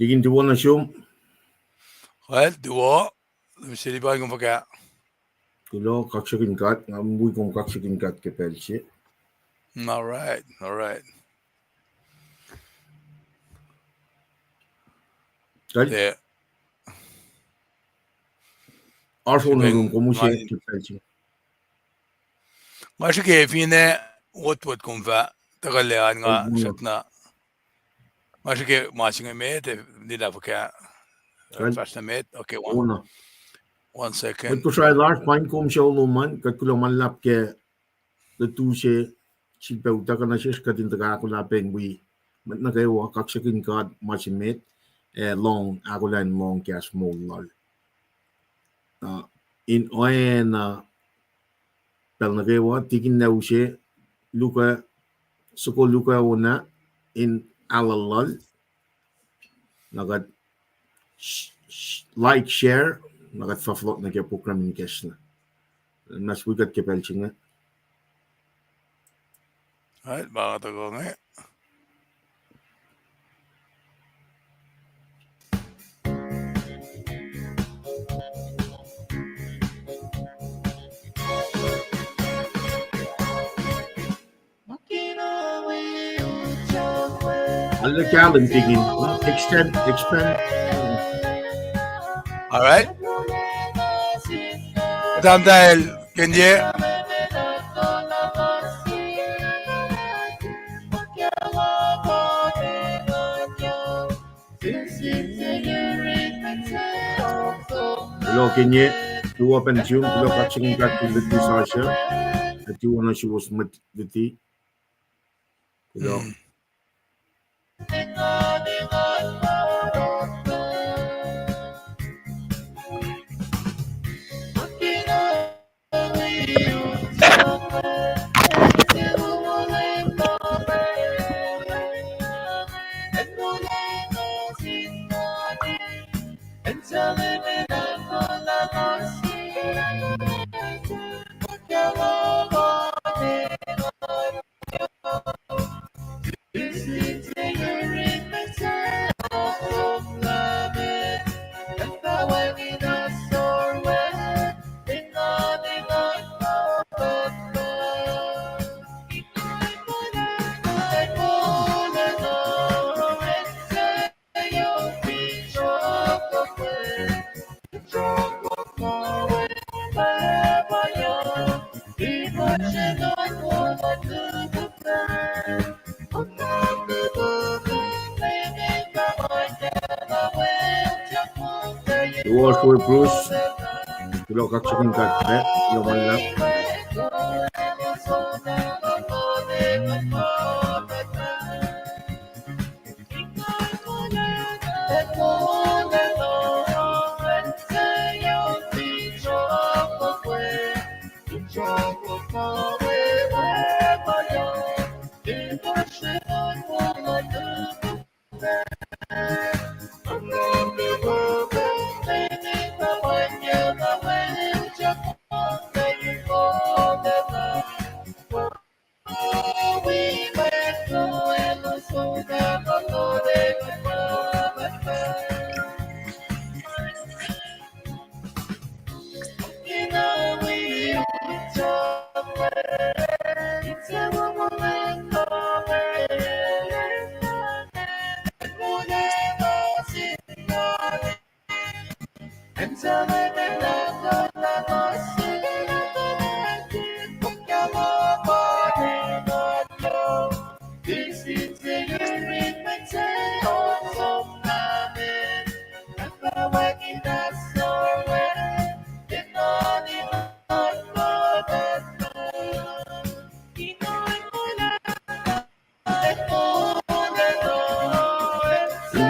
Tigin tuwa na siyum. Well, tuwa. Sili pa yung pagka. Kulo kaksakin kat. Ngamuy kong kaksakin kat ke pelsi. All right. Kal. Arso na rum kumusya ke pelsi. Nga siya fine what kung fa. Tagalian nga sat na. Nga siya masing met. Nila pagka. Fast na met. Okay, one second. Kosrae large pain kom siya uluman. Kat kulo manlap ke. Tu siya. Sipauta ka na siya. Katin taga akollah Paing wi. Mat na kayo kaksakin kat masing met. Long akollah long kaya small lal. In oana. Pel na kayo tigin na siya. Luka. Suko luka oana. In alalal. Nagat like share. Nagat faflot na kaya program ni kes na. Mas wigat kaya pelching na. Ay, baka tago nga. Alla kallen tigin. Expand. All right. Dam dahil Kenye. Hello Kenye. Tu pensiun kulo kaksakin kat kulit sasha. Ati wana siya was mat diti. Kulo. Lowos for Bruce. Kulo kaksakin kat bet. Yo manlap.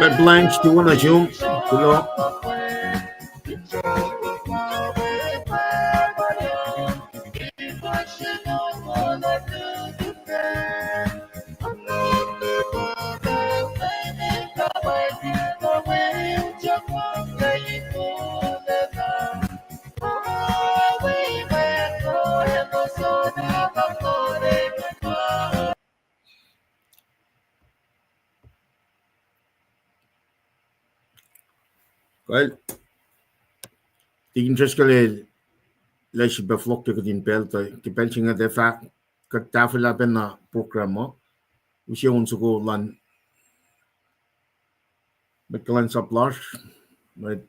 Bad blanks tu wana siyum. Kulo. Well, tigin tres kale leis beflokte kadin pelta kipelchinga de fa katafela na programa usia unsuko lan kulacnsap lar met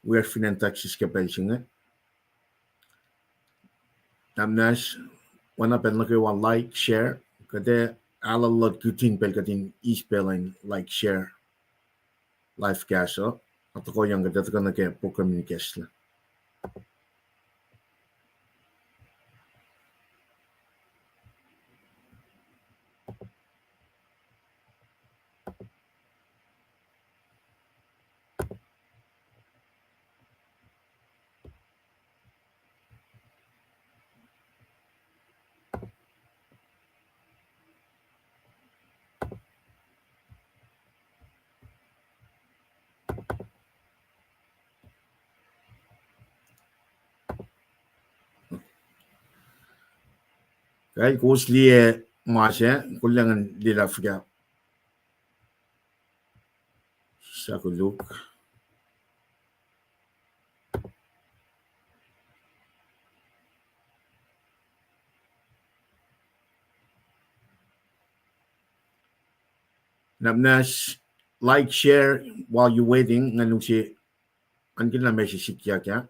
weer finantaxis kipelchinga namnas wana penlake one like share kade ala lot kutin pel kadin ispelling like share live caso atko yang kade kana ke programming kesla. Kaya kusli masya kulangan lilafga sa kuluk. Namnas like share while you're waiting nganong si angkin na message sikiyac ya.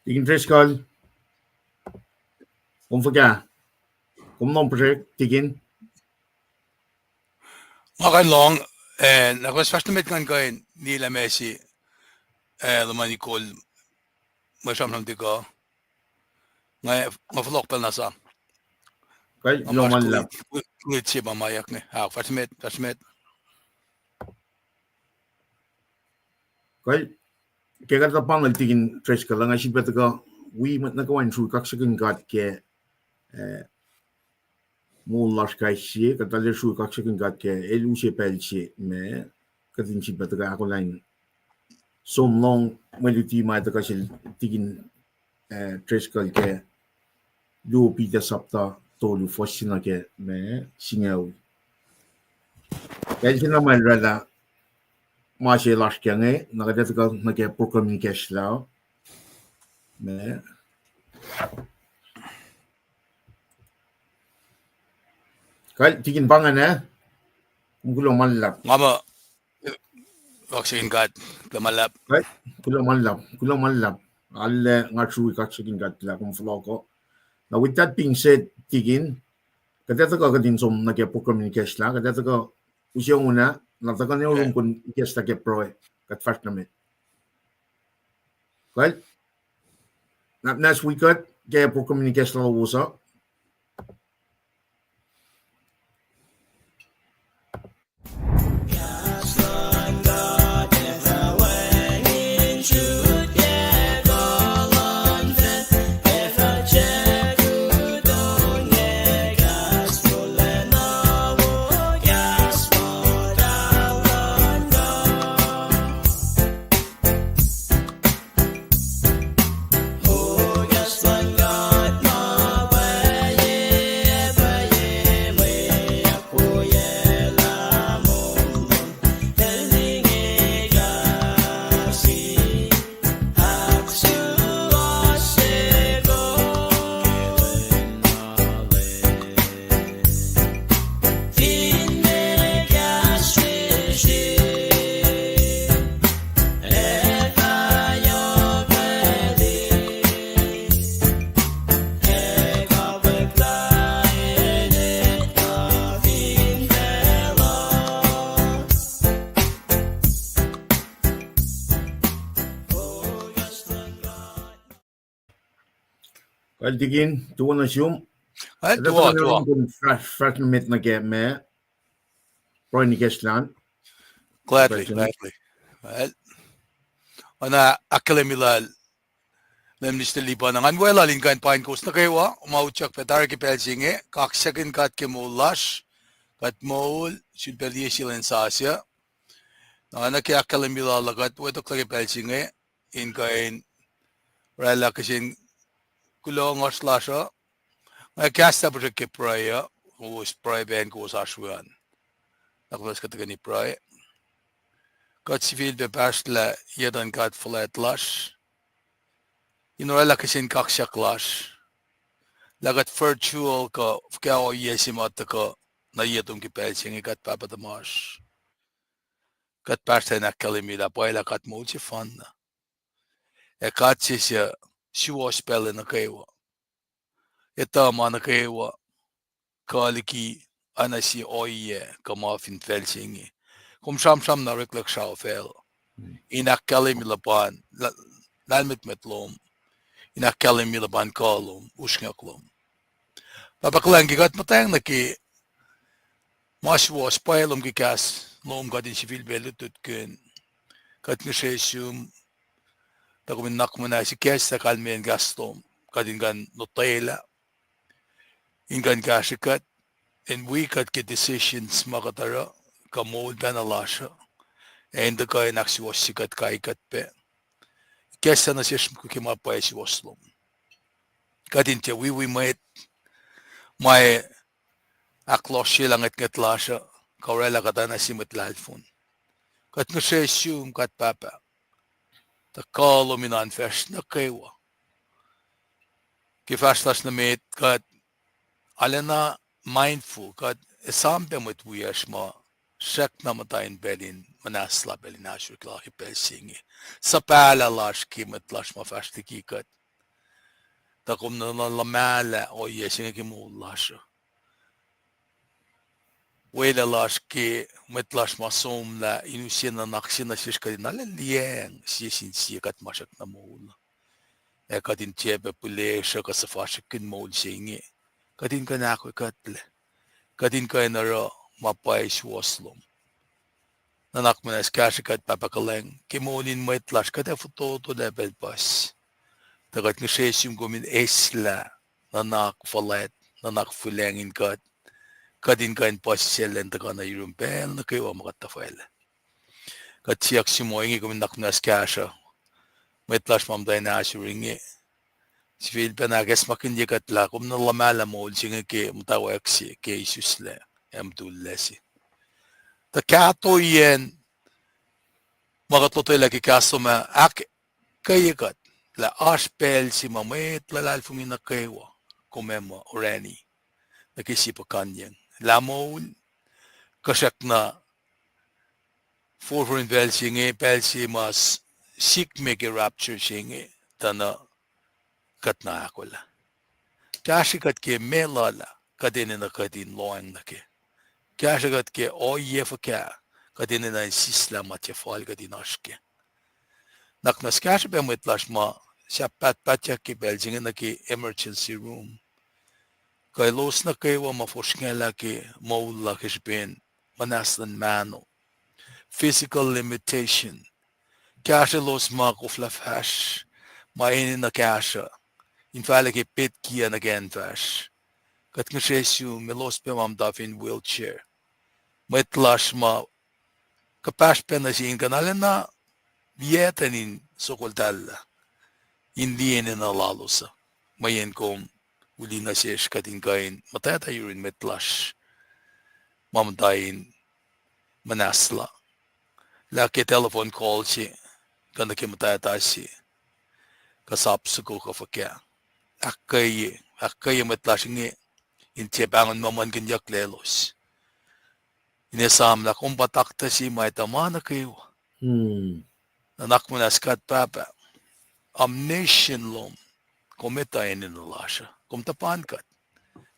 Tigin tres kal. Kumfaga. Kumnong project tigin. Makan long nakos fast met kan kain nila Messi lumani kol masam nam diko ngay maflok pel nasa Kay loman lap. Kulit si mamayak ni fast met Kay kaya kata pangal tigin tres kal nga si betaga we mat nakawan through kaksakin God ke muun laskaisi katale sui kaksakin katke elusi pelsi me katin si bataga akollah som long meluti mai takasil tigin treskal ke lu pita sapta tolu fosina ke me singau Kaya naman rada masih laskyange nakadata nake communication lao me kal tigin bangan kulo manlap ngama kaksakin kat kamalap kal kulo manlap alle ngatsu kaksakin kat la kum floko. Now with that being said tigin kadata ka kadin som nake communication la kadata ka usiong una nataka ne room kun gesta ke pro kat fast namet kal nas we got ke communication la usa Tigin tuwa na siyum. tuwa. Fresh mit na ke me. Pro ni keslan. Gladly. Well, ana akketeyac lemniste liban ngan wala lingkan pain kos na kewa umauchak petar ki pelsinge kaksakin kat ke mulash kat mol silpelie silensasya ana ke akketeyac lagat weto ke pelsinge in kain rela kasin kulong oslasha ay kasta project ke praya was pray ben kos ashwan naklas katagani pray kat civil de pacl yadan kat flat lash Inorela kasin kaksak lash lagat virtual ka kao yesimat ka na yetong ki pelsinge kat papatamash kat pasten akketeyac paila kat multi fun kat sisya wiowos spell na kewa ita mana kewa kaliki anasi oye kamafin pelsinge kum sham na reklak shao fel in akketeyac pan lalmit metlom in akketeyac pan kalum ushnaklom papaklangi kat Muteng na ki mas wiowos pailom ki kas LEUM GOD in civil belutut kun kat ngesesum takumin nakmana si kesa kalmen gastom kadin gan notela ingan kasikat and we kat ke decisions makatara kamol benalasha and the guy naksi was sikat kaikat pe kesa na siyam kukimapay si waslom kadin te we mwet may akollah silang at lasha kaurela katana si matlalfun kat ngesesum kat papa ta kalo minan fesh na kewa kifashtas na met kat alena mindful kat esampe met wiyashma shek na matayin belin manasla belin ashur klahi pelsingi sa pala lash ki metlash ma fashtiki kat takum na lamala o yesingi ki mulasha wela lash ki metlash ma somla inusina naksina shishkadin ala lieng siyasin siyakat mashak na mula kadin tiebe pule shaka safashikin mol singi kadin kanako katle kadin kainara mapay waslom nanak manas kashikat papakaleng kimolin maitlash kada foto to level pas tagat ngesesum gomin esla nanak falet nanak fulengin kat kadin kain pacl enta kana yurumpel nukewa makatafaile katsiak simoingi kumin naknas kasha metlash mamday na ashuringi sivil penages makin yekatla kum na lamala mo singe ke mutawaek si ke isusle emtullesi ta kato yen makatotoy lagi kaso ma ak kayekat la aspel si mamet la lalfungin na kewa kumema orani nakisipa kanyen lamol kasak na forforin pelsinge mas sikmeke rapture singe tana katna akollah kashikat ke melala kadene na kadin loang na ke kashikat ke oyefaka kadene na sisla matefal kadin ashke naknas kashi be metlash ma siapat patya ke belsinge na ke emergency room kay los na kewa mafoshngela ke maula kishben manaslan mano physical limitation kasha los makufla fash mainin na kasha in fale ke pet kia na gen fash kat ngeshesu melos pe mam dafin wheelchair metlash ma kapash pe na sin kanalena vietanin sokoltalla indien na lalosa mayen kom uli na shesh katin kain matata yurin metlash mamdain manasla la ke telephone call si kana ke matata si kasapsuko ka fakya akkay metlash nge in bangon maman kanyak lelos inesam la kung patakta si may tamana kayo nanak mo na skat papa amnation lom kometa ininulasha kum tapan kat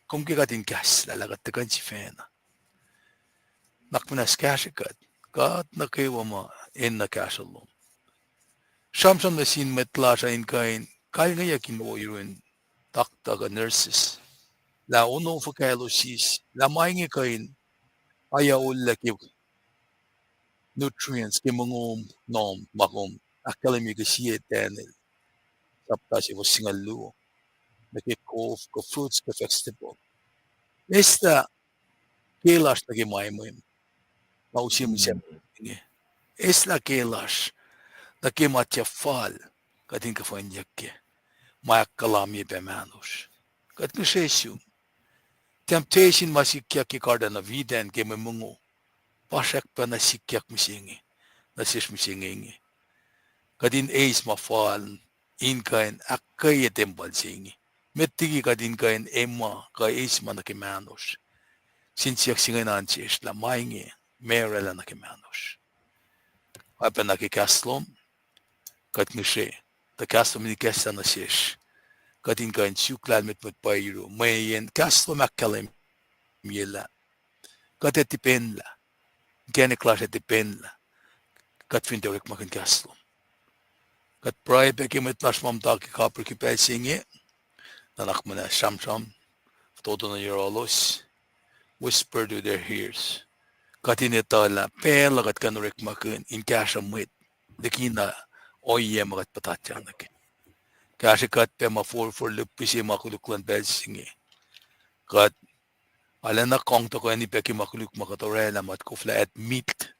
kum kikatin kas lalagat takan si fena nak mo na skashikat kat na kayo ma in na kasalom shamsam na sin metlasha in kain kaya ngayakin mo yun taktaga nurses la uno fakalosis la maingi kain ayaw ki nutrients ki mangum nom makum akalami ka siya tenel tapta si wasingalu nakikof ka fruits ka vegetable esta kelas na kimaimim mausim siya esta kelas na kimatya kadin ka fanyak ke mayakalami bemanus kat ngesesyu temptation masikya ki karda na viden ke mamungo pasak pa na sikyak misingi nasis misingi kadin ace mafal in kain akkay tembal singi mettigi kadin kain emma ka ace manakimanos sinsiyak singay nanches la maingi merela nakimanos apa nakikaslom kat ngishe ta kaslom ni kesa na shesh kadin kain suklal met payro mayen kaslom akkalem yela katetipenla gene klase dependla kat finteurek makin kaslom kat pray peki metlash mamta ki kapur ki pelsinge nanak mana shamsham todo na yorolos whisper to their ears katinetala pela kat kanurek makin in kasha mwet dekina oye makat patatyanak kasha kat pe ma for lupisi makuluklan pelsinge kat alena kong to ko ani peki makuluk makatorela mat kufla at meat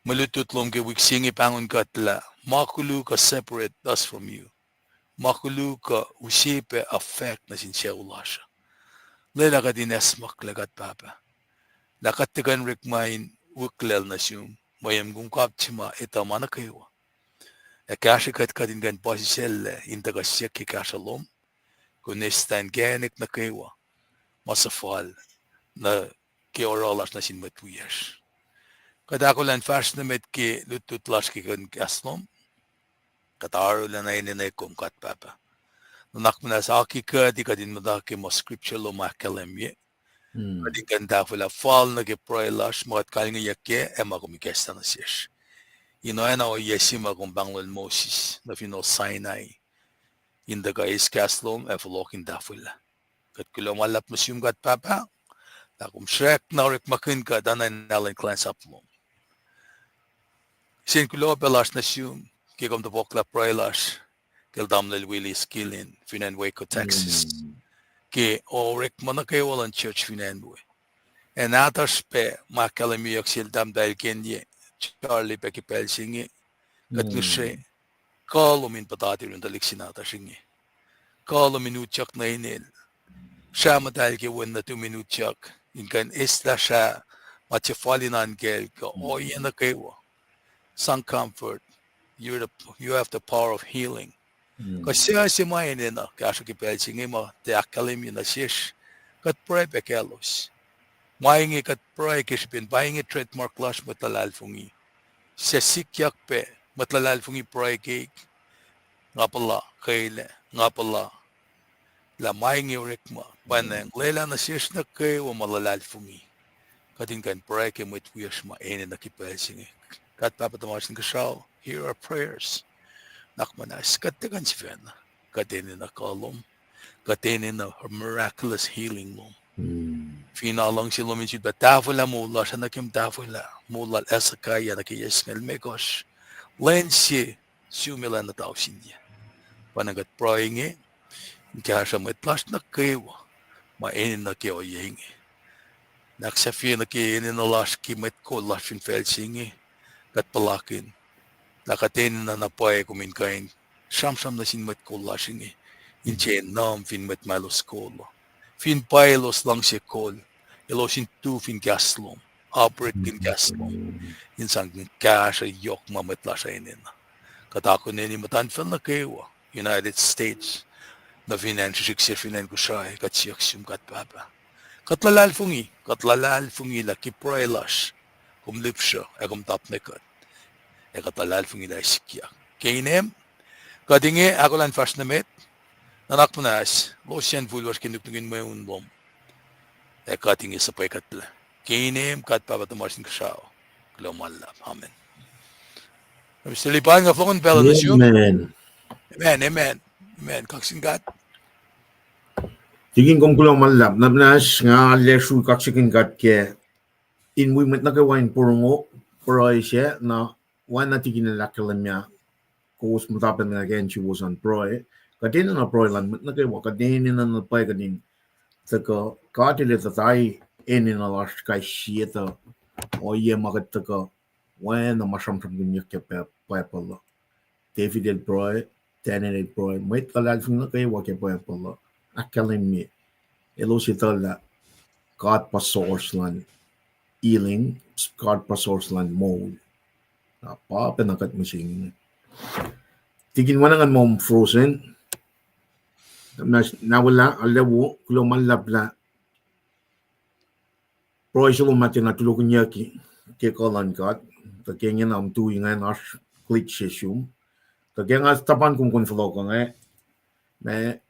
malututlom ke wiksingi pangon katla makulu ka separate us from you makulu ka usipe affect na sinsya ulasha lela ka dines maklagat papa lakat tigan rikmain wuklel na siyum mayam kung kapchima itama na kayo kashikat ka din gan pasiselle intaga siya ki kasalom kunistan genik na kayo masafal na ke oralas na sinmatuyas kadakulan fast na met ki lututlas ki kan kaslom kataro la na inay kum kat papa nanak mo na sa aki ka di ka din madaki mo scripture lo makalemye kadin kan dafula fall na ke proilash mo at kalinga yakke ema kumikesta na siyesh inoena o yesima kung banglol Moses na fino Sinai indaga is kaslom e fulokin dafula kat kulomalap mo siyum kat papa takum shrek na orik makin ka danan nalan klansap mo sin kulo pelas na siyum kikom to pokla proilash kel damnel Willie skillin finan Waco Texas ke orik mana kayo walang church finan buwe Enatas pe makalamiyak sildam dahil kenye Charlie pe kipel singi kat nusre kalumin patatirun dalik sinata singi kalumin utyak na inil siya madahil ke wan na 2 minutyak inkan isla siya matchafalinan kel ka o yan na kayo some comfort you have the power of healing kasi si mainin na kaso kipel singi mo te akalim yun na shish kat pre pe kelos maingi kat pre kishpin maingi trademark clash matalal fungi likiyac pe matlalal fungi pre ke ngapala kaile ngapala la maingi rikma paneng lela na shish na kay wa malalal fungi katin kan pre ke mit wish ma ene na kipel singi kat papatamasin ka shaw here are prayers nakmanas katagan si fen katinin na kolom katinin na miraculous healing mo finalang si lumin si batafula mula sa nakim tafula mula esakaya na kiyesngel mekos lensi sumila na tao sinya panagat proinge kaya sa metlas na kewa mainin na kewa yengi naksafi na kiyinin na las kimet ko lasin felsingi kat palakin nakatin na napoy kumin kain samsam na sinmet ko lasingi inchen nam fin met malos kolo fin pailos lang si kol elosin tu fin gaslom operate kin gaslom insang kasha yok mametla sa inin katako nini matan fel na kewa United States na financial finan ko siya katsiyak siyum katpapa katlalal fungi la kiproelas kumlip siya kum tap nekat katlalal fungi la sikiyak kainem kadinge ako lan fast na met nanak manas losyan vulwas kinuknugin mo yung lom katinge sa pay katla kainem katpapa tamasin ko siya lulap amen Mr. Lipan nga flokon pala na siyo amen kaksakin Tingin kong kulang malap nabnas nga lesu kaksakin ke in we met nakawain purungo proy siya na wana tigin na lakalamya kung matapan na again she was on proy kadina na proy lan met nakawa kadina na pay kadin taka katile tatay eni na las kay siya o ye magat taka wana masam sam gimyak ke pacl David el proy Daniel el proy met kalal fung na kay wa ke pacl akalim elo si tala God pa source lan healing God pa source lan mode pa penakat machine tigin mo nga mom frozen nawala alawo kuloman labla pro isyo matin na tulog niya ke kolan God kagenya na tuwi nga nas glitch issue kagenya tapan kung konflo ko nga me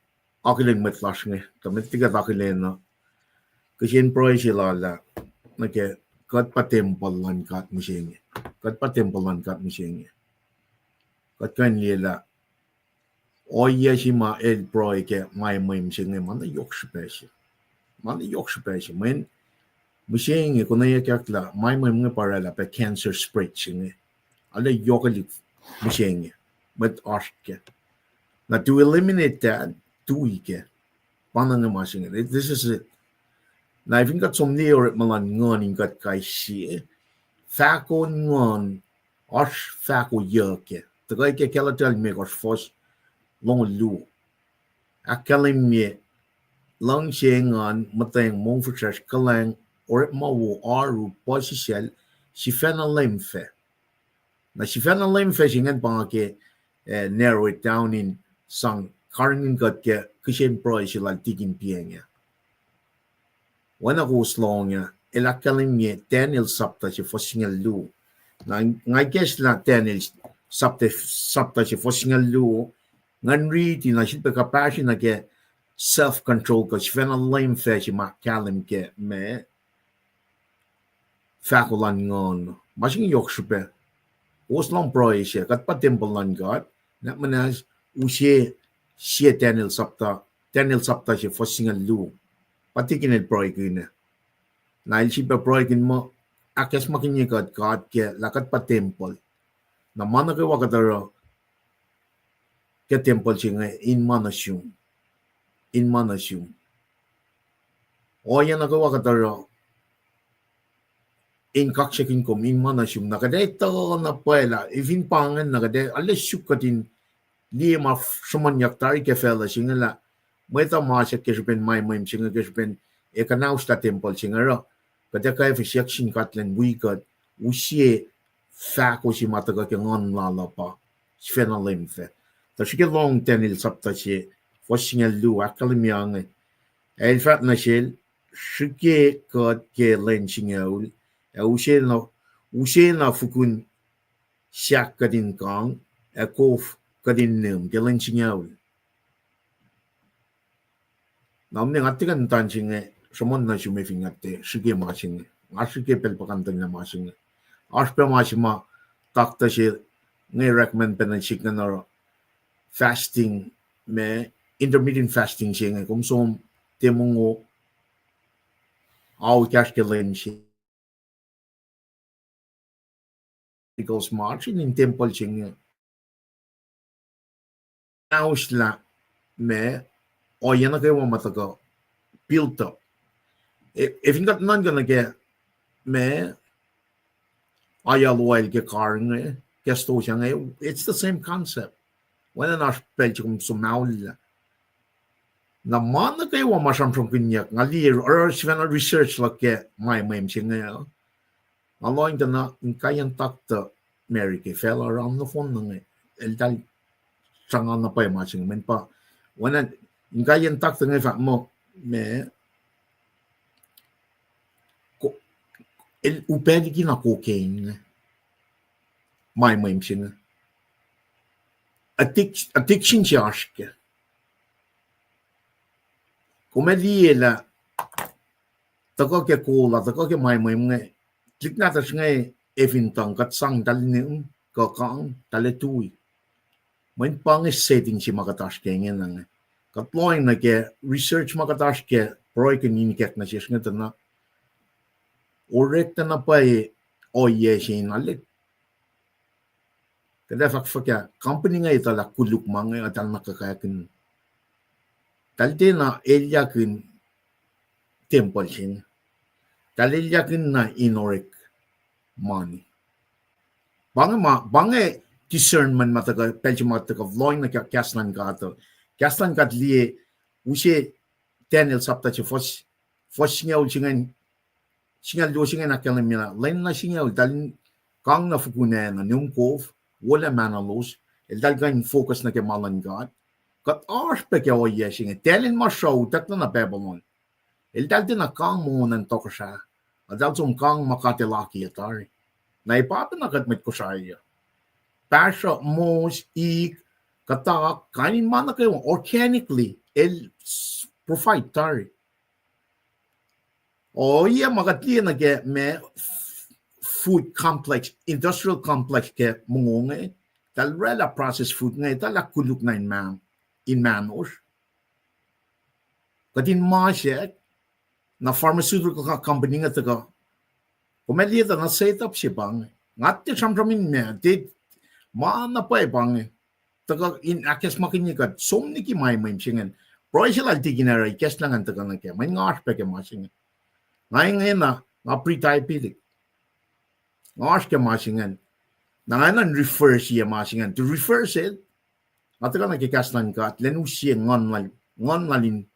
akilin met flash nga tamit tiga akilin na kasi pro isyo la nake kat pa temple lan kat machine kat pa temple lan kat machine kat kan yela oya si ma el pro ke mai machine man yok special men machine ko na yak la mai mga para la pa cancer spread singe ala yok ali machine but ask na to eliminate that to ike panang machine this is it na I think got some near it malan ngon in got kai si fako ngon ash fako yoke the guy ke kala tell me got fos long lu akalim me long shengan Muteng mong fuchas kalang or mawu aru posisial si fena lemfe na si fena lemfe singan pa ke narrow it down in sang karnin got ke kishen pro si lang tigin pienya wana ko slong ya elakalim ye Daniel sapta si fosingal lu na I guess la Daniel sapta si fosingal lu ngan read na si kapassion na ke self control ko si fena lemfe si makalim ke me fakulan ngon masing yok shupe oslong pro isya kat pa temple lan God na manas usye siya Daniel sapta si fosingal lu patikin el pro ikina na si pa pro ikin mo akes makinya God ke lakat pa temple na mana ke wakataro ke temple singa in manasyung o yan na ke wakataro in kaksakin ko min mana sum nakade to na pala even pangan nakade alle sukatin li ma shuman yaktari ke fela singala meta ma se ke ben mai singa ke ben e kanau sta temple singara kada kai fisyakshin katlen wiowos usie fa ko si mata ka ngon la la pa sfena lemfe ta shi ke long tenil sapta che fosinga lu akalmiang el fat na shel shike ka ke len singaul usie na fukun siak kadin kang e kof kadin nem ke len singaul namne ngatikan tansinge somon na shume fingate shige masinge ashike pelpakantan na masinge ashpe masima takta she nge recommend penan shikna na fasting me intermittent fasting singe kum som temungo au cash ke len shi because marching in temple singe ausla me oyana ke wa mataka built up if you got none gonna get me ayal oil ke karne ke sto change it's the same concept when an arpelchum sumaul na man ke wa masham from kinyak ngali or sven research like my mem singe along the na in kayan takta mary ke fell around the phone nang el dal changan na pa ma sing men pa when in kayan takta ngai fa mo me el upedi ki na cocaine my mem singe addiction charge come liela tako ke kola tako ke mai nge tikna ta nge evintang kat sang dal ne ka kang dal tui men pang setting si makatash ke nge kat loin na ke research makatash ke proiken ni ke na sis nge na orekta na pa oye sin ale kada fakfaka company nga itala kuluk mga atal nakakayakin talte na elyakin temple sin talelyakin na inorek money bange discernment mataka pelchi mataka vloing na kaslan kat liye use tenel sapta che fos singaw singal do singa na kalamina len na singaw dalin kang na fukuna na numkov wala manalos el dalgan focus na ke malan god kat arpe ke oye singa telin ma show tak na Babylon el daltin na kang mo nan tokasha adal zum kang makatelaki atari na ipapa na kat met kosaya pasha mos kata kanin man na kayo organically el provide tari iya magatli na ke me food complex, industrial complex ke mungong tal rela processed food ngay tala kuluk na in manos. Katin masya na pharmaceutical company nga taga kumeli na set up si bang ngati samsamin me did na pa bang taga in akes makinikat somni ki may singen proisal altiginara kes lang ang taga na ke may ngas pa ke masingen ngayon na pre-typic ngas ke masingen na ngayon reverse siya masingen to reverse it at ka nakikaslan ka at lenu siya ngon lalin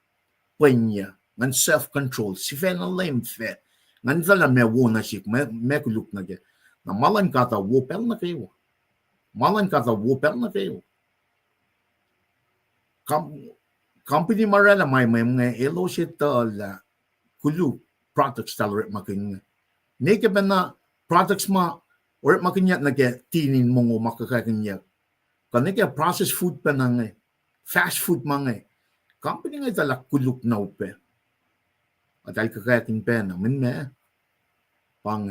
panya ngan self-control si fe na lemfe ngan zala me wona sik me kuluk na ke na malan kata wopel na kayo company marala may mga elo siya tala kuluk products talret makin neke ba na products ma or makinya na ke tinin mo makakakanya kanike processed food pa na fast food mga company nga tala kuluk na upe at ay kakayakin pa na min me pang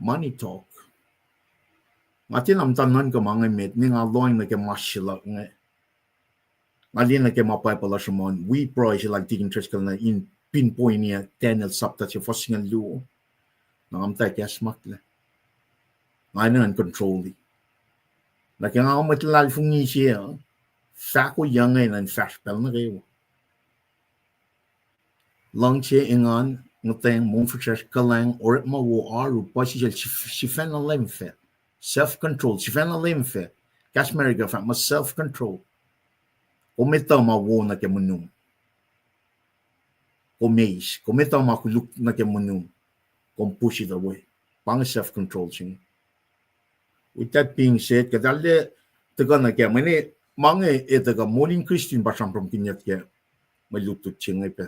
money talk matin am tanan ka mga met ni nga loin na ke masyala nga Malin na ke mapay pala shumon, we pro siya lang tiging church na in pinpoint niya tenel sapta siya fosingan luo. Nangamtay kaya smakla. Ngayon na control. Laki nga ako matilal fungi siya, sako yang ngayon ang fast spell na kayo. Lang siya ingan, Muteng monfisher kalang or mawo aru posijel shifena lemfe self control shifena lemfe kashmeriga fa ma self control kometa ma wo na ke munum kometa ma kuluk na ke munum kom push it away pang self control ching. With that being said kadalde taga na ke mane mange etaga morning Christian basam from kinyat ke malutut ching pe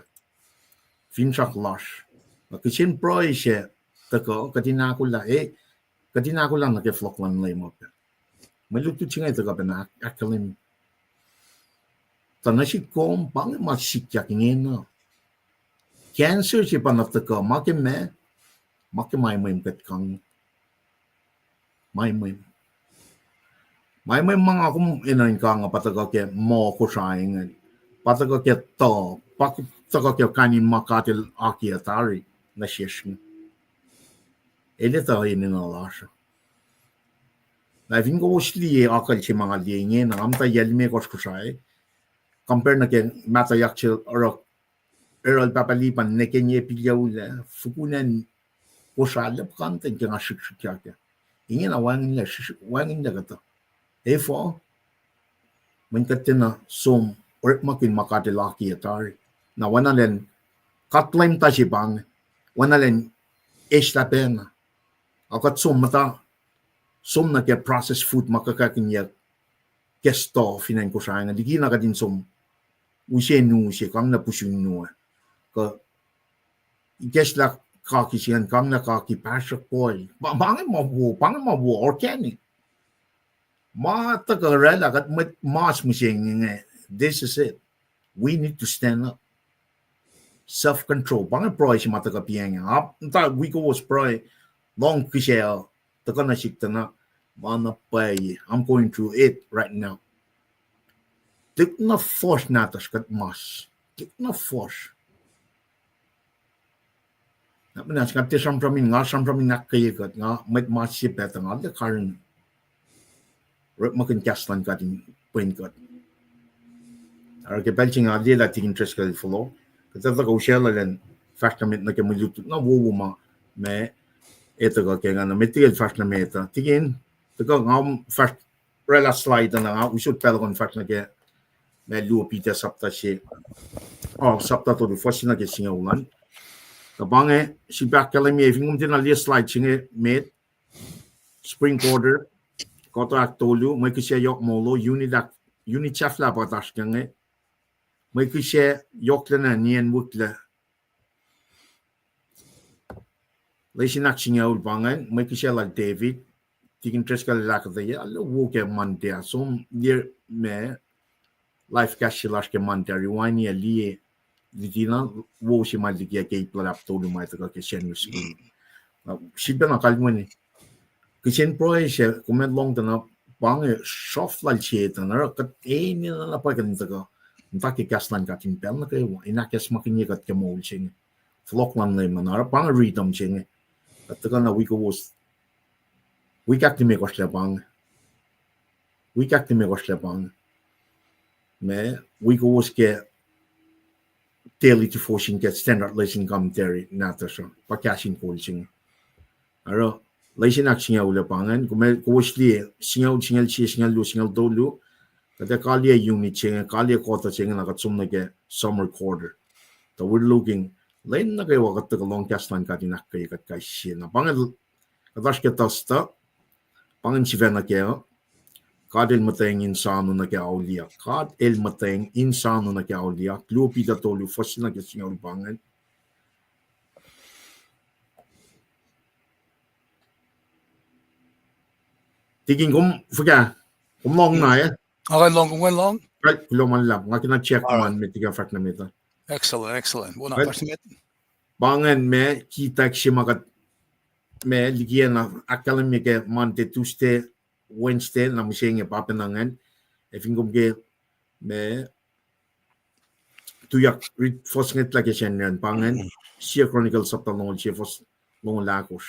finchak lash kishin pro ishe taga kadina kula kadina kula na ke flock lan lay mo pe malutut ching taga bana akalim tanashi kom bang ma sikyak ngena cancer si panataka make mai ket kang mai mga kum inain kang pataga ke mo Kosrae ngan pataga ke to pataga ke kanin makatil akketeyac na shishn ele ta inin alasha na vingo usli akal chi mga lienge na amta yelme Kosrae compare na ke matayak chil oro erol papalipan nekenye pilyaula fukunan Kosrae kanten ke ngashikya ingin awangin la kata therefore when katina som or makin makatil akketeyac na wanalen katlaim tajibang wanalen la pena akat som mata som na ke processed food makakakinya kesto finan Kosrae nga digi na kadin som ushe kang na pusyung nu ka ikesla kaki siyan kang na kaki pasok boy bangin mo organic ma tagarela kat mas musing this is it we need to stand up self control bangin pro si mata ka piang up ta we go was pro long kishel takana siktana mana pay I'm going through it right now dik na force natas kat mas dik na force na pinas kat sam pramin nakkayekat nga met mas si petang al karin rep makin kaslan katin point kat ar ke belching adi la tin interest kal follow kata ko shela len fastament na ke mulut na wo ma me etaga ke nga na material fastamenta tigin taga ngam fast rela slide na nga usut pelgon fast na ke me lu pita sapta she sapta to du fosina ke singa ulan kabange si bakale me vingum tin ali slide singe me spring quarter kota aktolu me kisya yok molo unit chafla patash kange me kisya yok lena nien wukla Leisinak singa ul bangan me kisya la David tigin treska la ka de allo wo ke mantia som near me life kashilash ke mantia riwani ali dina wo si mal dikia ke plap to lu mai ta ke shen school siben akal mo ni kitchen pro she comment long dana bang soft la che ta na ka ni na pa kan ta ka ta ke kaslan ka tin pel na ke ina ke smakin ye ka ke mo ching flock lan le na bang rhythm ching ta ka na we go was we got to make us bang me we go was ke daily to forcing get standard lesson commentary nata so pa KahsInKol ching aro lesson action ya ula pangan ko wasli singal dolu kada kalia unit ching kalia quarter ching na katsum na ke summer quarter so we're looking len na kay wakat ka long kaslan ka dinak kay kat kashi na pangan kadash ke tasta pangan si vena ke Kadel Muteng in sano na ke Auliyak. Kadel Muteng in sano na ke Auliyak. Lupi da tolu fos na ke singaw bangan. Tiging kum long na eh. Okay, long. Right, kuloman lang. Nga kina-check man may tiga fact na mita. Excellent. Wala right. Pasmet. Bangan me kita si makat me likiyac na akalam me ke Monday, Tuesday, Wednesday na misenge papenangan. Efingom ke me tuyak fos nget lagi shenyan pangan sia chronicle sapta long che fos long lakos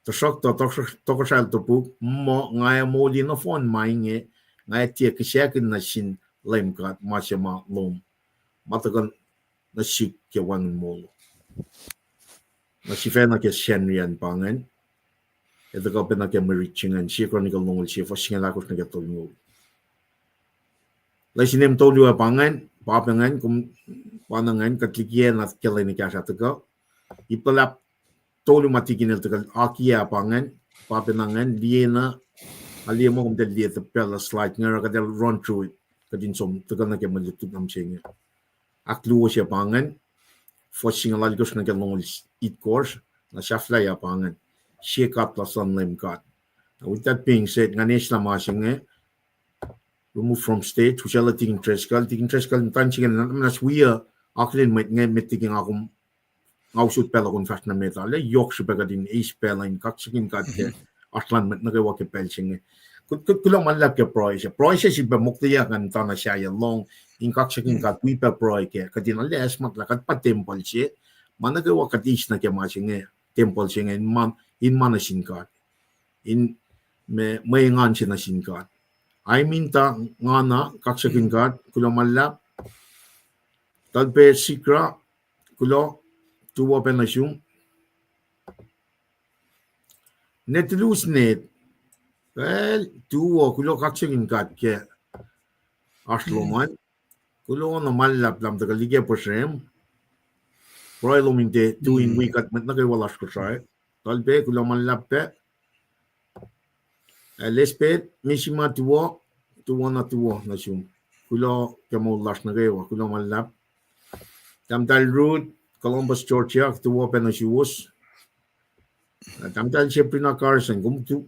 to shok to ko shal to pu mo ngaya mo li no phone mainge ngaya tie ke shakin na shin LEUM GOD ma lom matagan na shik ke wan mo na Sifac ke Shenrian Pangan ito ka pa na ke Merichingan siya chronicle nungol siya for singa lakos na ke tolngo lai sinem tolu Pangan papangan kum panangan katlikian at kelay ni kasha taga ipalap tolu matikinel taga akia Pangan papanangan liena alia mo kum del lieta pela slide ngara ka del run through it kadin som taga na ke malutut nam singa akluo siya Pangan for singa lakos na ke nungol it course na shafla ya Pangan shake up the sun LEUM GOD. With that being said, nganesh na masing remove from state, who shall taking treskal tanching and nas we aklin met taking akum ausut pela kun fast na metal le yok sibagadin ace pela in kaksakin kad ke atlan met nagawa ke pelching kulang malap ke price si ba muktiya kan tana siya long in kaksakin kad we pa proy ke kadin alle asmat lakat pa temple si managawa kadis na ke masing temple sing in manasin kad in may ngan sinasin kad I minta ngana kaksakin kad kulo malap talpe sikra kulo tuwa penasyung netlus net well tuwa kulo kaksakin kad ke asloman kulo na malap lam taga likiyac posrem proilo minte tuwing wikat met nakay walas Kosrae talpe kulo malap pe lespet mishima tuwa na siyum kulo kamo las nagawa kulo malap tamtal road Columbus Georgia tuwa penasiwos tamtal siyempre na Carson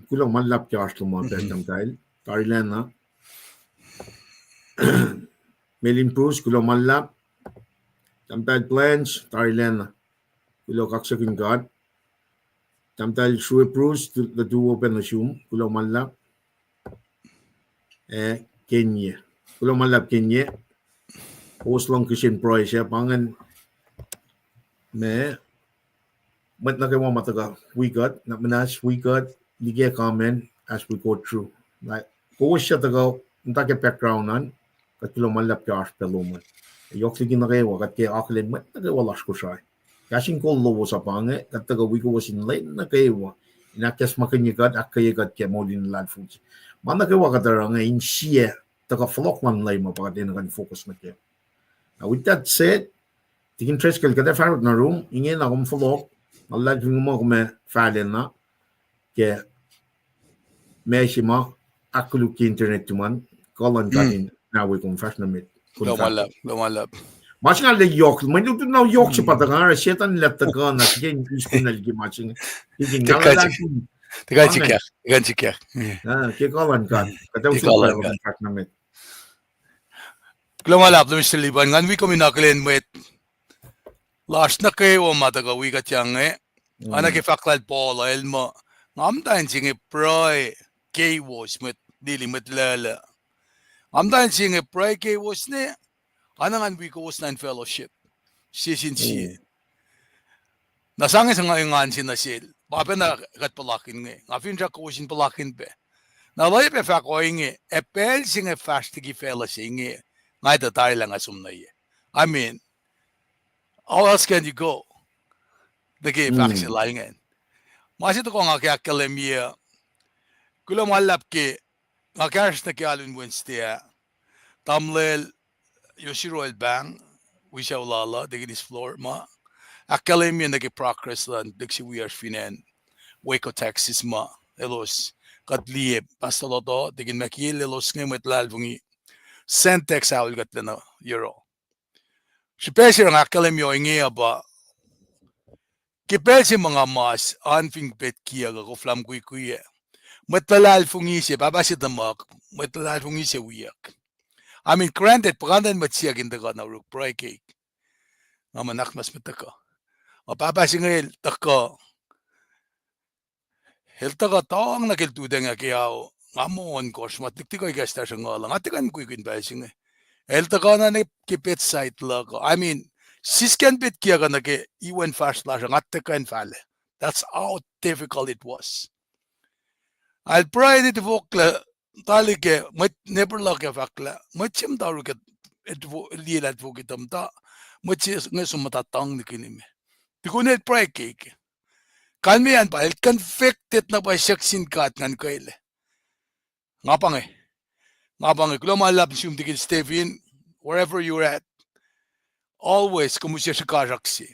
kulo malap ka aslo mo pe tamtal tarilena Melin Cruz kulo malap tamtal plans tarilena kulo kaksakin kad tamtal Srui Cruz the tuwa penasiyum kulo malap Kenya kulo malap Kenya host long kishin proy siya Pangan met nakawa mataga we got na manas we got likiyac comment as we go through like ko siya taga unta ke background nan kat kulo malap ka aspeluman yok sige nakawa kat ke aklen met nakawa las Kosrae KahsInKol lowos Pange kat taga we ko wasin late nakawa inakyas makanyigat akketeyac ke molin ladfuts manakawa kataranga in siya taga flock man lay mapakatin kan focus na ke. Now with that said, tingin treskal kada farot na room ingin akom flock Allah mo kume falen na ke meshima akuluk internet tuman kolan katin na we kung fast na mit lumalap mas nga le yok may luto na yok si patanga setan lataga na gen isko na ligi matching higin nalala Tegan chikiak. ke kolan kat kataw super kung fast na mit lumalap na Mr. Liban ngan we kuminaklen mwet last na kayo mataga we kat yang ana ke faklal pola elmo ngamdan singe proy wiowos met dili met lala ngamdan singe proy wiowos ne anangan we ko was nine fellowship sisin si nasange sa ngayon sinasil bape na kat palakin nga ngafin siya ko sin palakin pe na loy pe fa ko inge epel singe fast gi fellowship inge ngay ta tayo lang asum na ye I mean how else can you go the game faction lying masih tu ko nga kaya kalemia kulo malap ke nga cash na kyalun Wednesday tamlel Yoshiro el bang we shall lala digin is floor ma akalemia na ke progress lan diksi we are finan Waco Texas ma elos katliye pastoloto digin makil elos ngemet lalvungi Centex awil gatlana euro spesial ang akalemia ingi ba kipel si mga mas anfing pet kia ko flam kuy matalal fungisi babasit damak matalal fungisi wiyak I mean granted pangalan matsiag in the na ruk break nga manak mas mataka mapapasin ngel taka heltaka tawang nakiltudan nga kiyaw ngamon course matiktik ay gasta siya nga lang atikan kuy basin heltaka na kipet site lako I mean sisken bit kia ka nage iwan fast la siya atikan fale that's how difficult it was I'll pray that vokla talige never like a fakla machim daru ke lilat vokitam ta machi ngesum matatang ni kinime tikunet pray cake kan mi yan pa convicted na pa shaksin kat ngan kaile ngapang lumalap siyum dikil Stephen wherever you're at always kumusya shikaraksi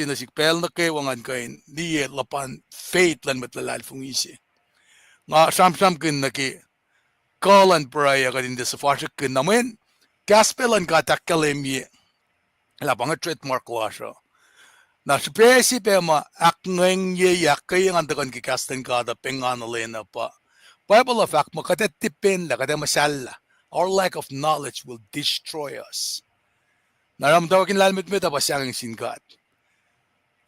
na sikpel na kay wangan kain diye lapan faith lan matlalal fungisi nga sam kin naki kalan paraya kadin de safashik kin namen gaspelan ka takkalemi lapang tret mark lasha na spesi pema akngeng ye yakay ang andakan ki kasten kada penganalena pa Bible of fact makatetipen la kada masala our lack of knowledge will destroy us naramdawakin lalmit mo tapos siyang singkat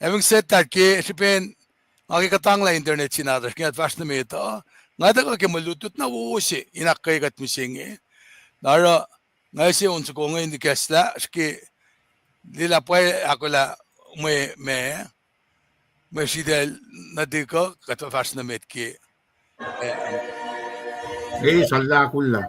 having said that ke sipen makikatang la internet sinadas kaya fast na meta nga daw ke malutut na usi inakay kat misingi nara ngay si unsa ko ngayon di kasla ski dila pwede akollah mwe sidel na diko kat fast na met ki salla kullah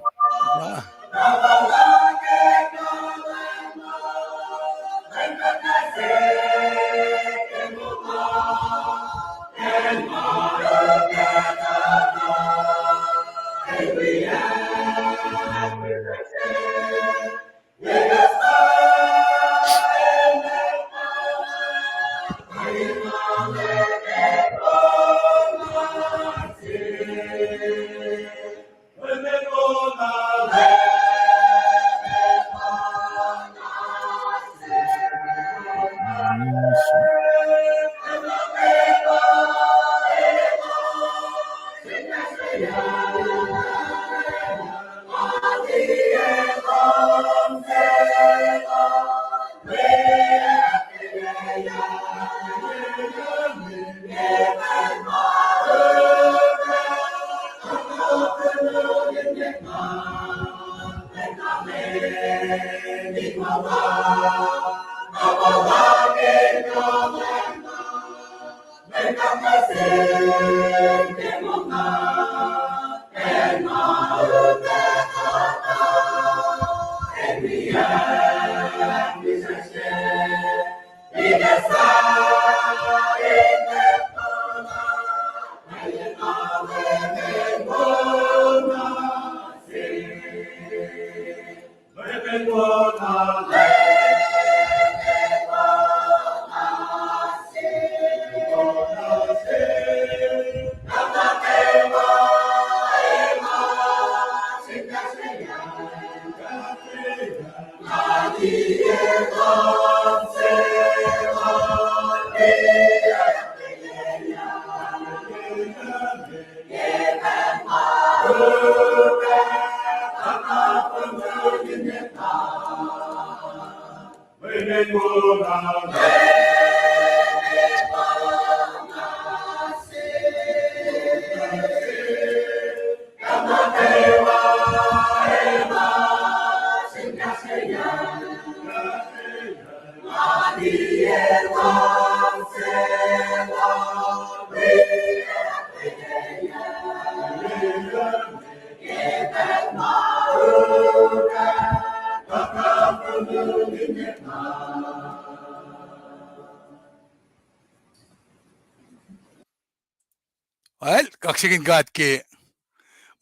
well kaksakin kat ki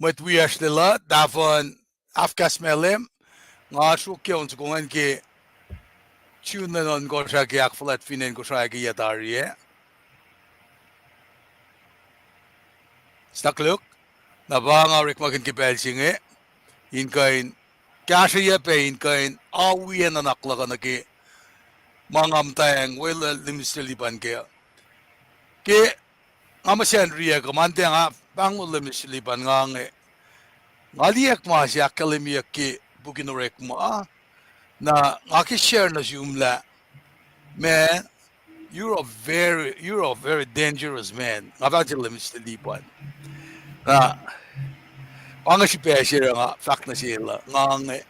matwiyash nila dafon afkas melim nga shukya unsa ko ngan ki tune na non ko siya ki akflat finen ko siya ki yatariye stakluk na ba nga rik magin ki pelsinge in kain kasya pe in kain awiyan na naklaka na ki mangamtayang wala limisilipan kaya ki amasyan riya kamante nga pangulim limisilipan nga likiyac ma siya kalimiyak ki bukinorek mo na share na jumla man you're a very dangerous man nga ba sila limisilipan na pangasipesya nga fact na sila nga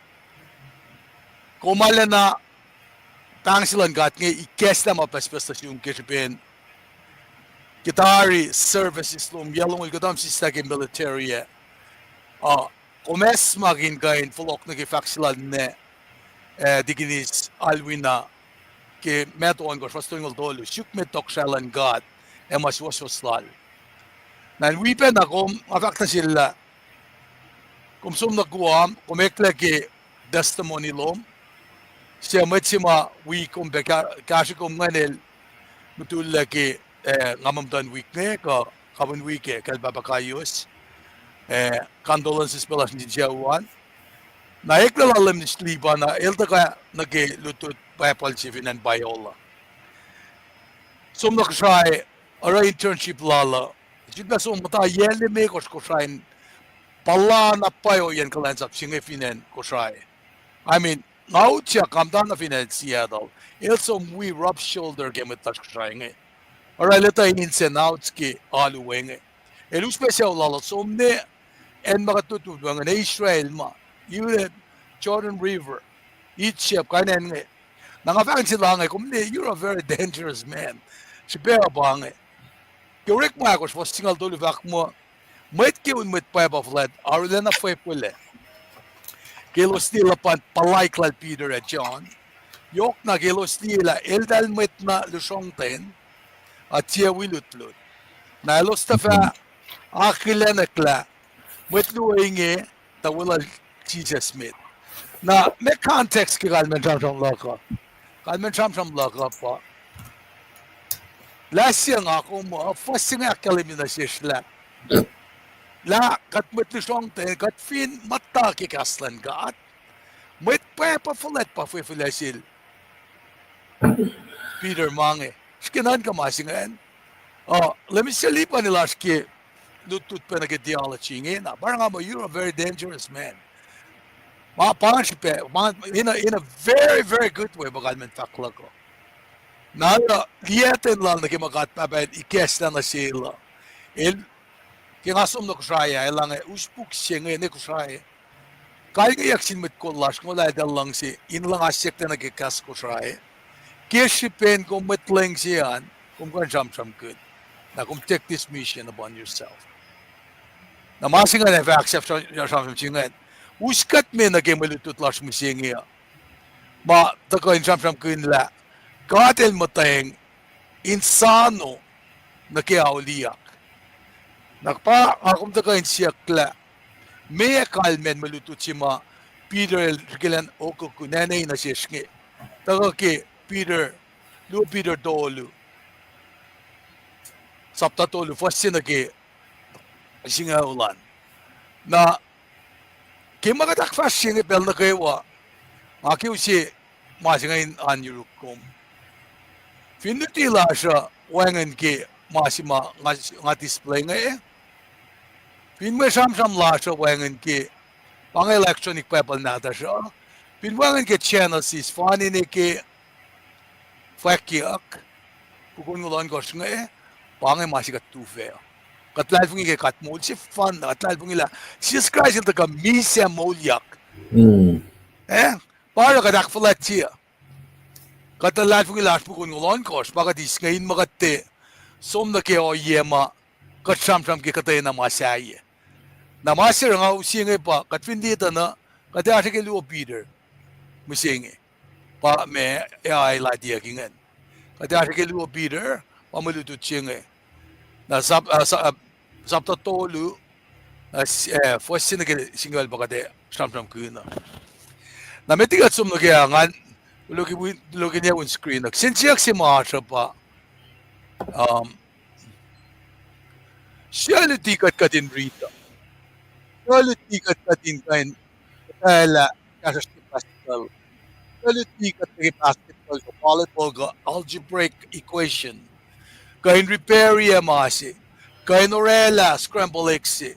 kumala na tangsilan kat nga ikes na mapaspestasyon kisipin Gitari services lum yellow ikadam si stagin military kumes magin kain fulok na kifaksilan ne diginis alwina ke meton ko was tungol dolu shuk metok shalan God emas was lal nan wipen ako afakta sila kung sum nakuam kumekla ke testimony lom siya matsima we kung beka kasi kung nganel betul ke ngamam dan week ne ko kawan week kalba bakayos condolences belas ni jawan na eklalalem ni sliba na elta ka nage lutut pacl chifinan biola sum Kosrae ara internship lala jidna sum mata yele me Kosrae pala na payo yan kulacnsap singe finan Kosrae I mean now siya kamdan na finan Seattle also we rub shoulder game with Kosrae nge ara leta insen out ki aluwenge elu special lala sum ne en makatutud ng Israel ma yun Jordan River each ship kanan nge nangafang sila nge kumne you're a very dangerous man si bera ba nge yorek mo ako was singal dulu vak mo mwet ke un mwet pa ba fled arle na fue pule kelo stila pan palaiklal Peter at John yok na kelo stila eldal mwet na lusongten at siya wilutlut na lostafa akilanakla mwet luwenge tawala Jesus Smith na may context ki kalmen chamcham laka pa last year nga ako mo first nga kalimi na siya la kat mwet lusong ten kat fin mata ki kaslan ka at mwet pa fulet pa fulesil Peter mange skinan ka masingan let me say pa nila ki lutut pa nag-ideology ngayon parang mo you're a very dangerous man in a very very good way bagalmen takla ko nala liyaten lang na kimakat pa ba ikes na sila kingasum na Kosrae lang uspuk siya ngayon ni Kosrae kaya ngayak sinmit ko lash kung wala lang si lang asyak na nagikas Kosrae kisipen kung metlang siyan kung kan sam good na kung take this mission upon yourself na masingan na accept sam chingan uskat me na gemalutut lash musingia ma tako in sam good la katel Muteng sano nuke Auliyak nakpa akum tako in siyakla me kalmen malutut si ma Peter kilan oko kunanay na siyasngi tako ke Peter dolu sapta tolu fasin na ke singa ulan na kimagatak fasin bel na kewa aki usi masingain an yurukom finutila siya wangan ke masima nga display nga pinme sam la siya wangan ke pang electronic pacl nata siya pinwangan ke channel sis fani ne ke likiyac kukun ngulan ko siya pangay masikat tufe katlal pungi ke katmol si fan katlal pungi la Jesus Christ ito ka Mwe Read para kadak flat siya katlal pungi la kukun ngulan ko baka dis ngayon makate som na ke o yema katsam ke katay na masaya na masir nga usingay pa katfindita na katay asya ke luo Peter musingi pa me ay ladia kingan katay asya ke luo Peter pamalutut siya na sapta tolu first sinag singal bakade sam kuna na metigat sum no kaya ngan logi niya on screen sinsiyak si Masha pa siya lutikat katin rita siya lutikat katin kain kala basketball siya lutikat katin basketball volleyball algebraic equation kain repair masi kain orela scramble exi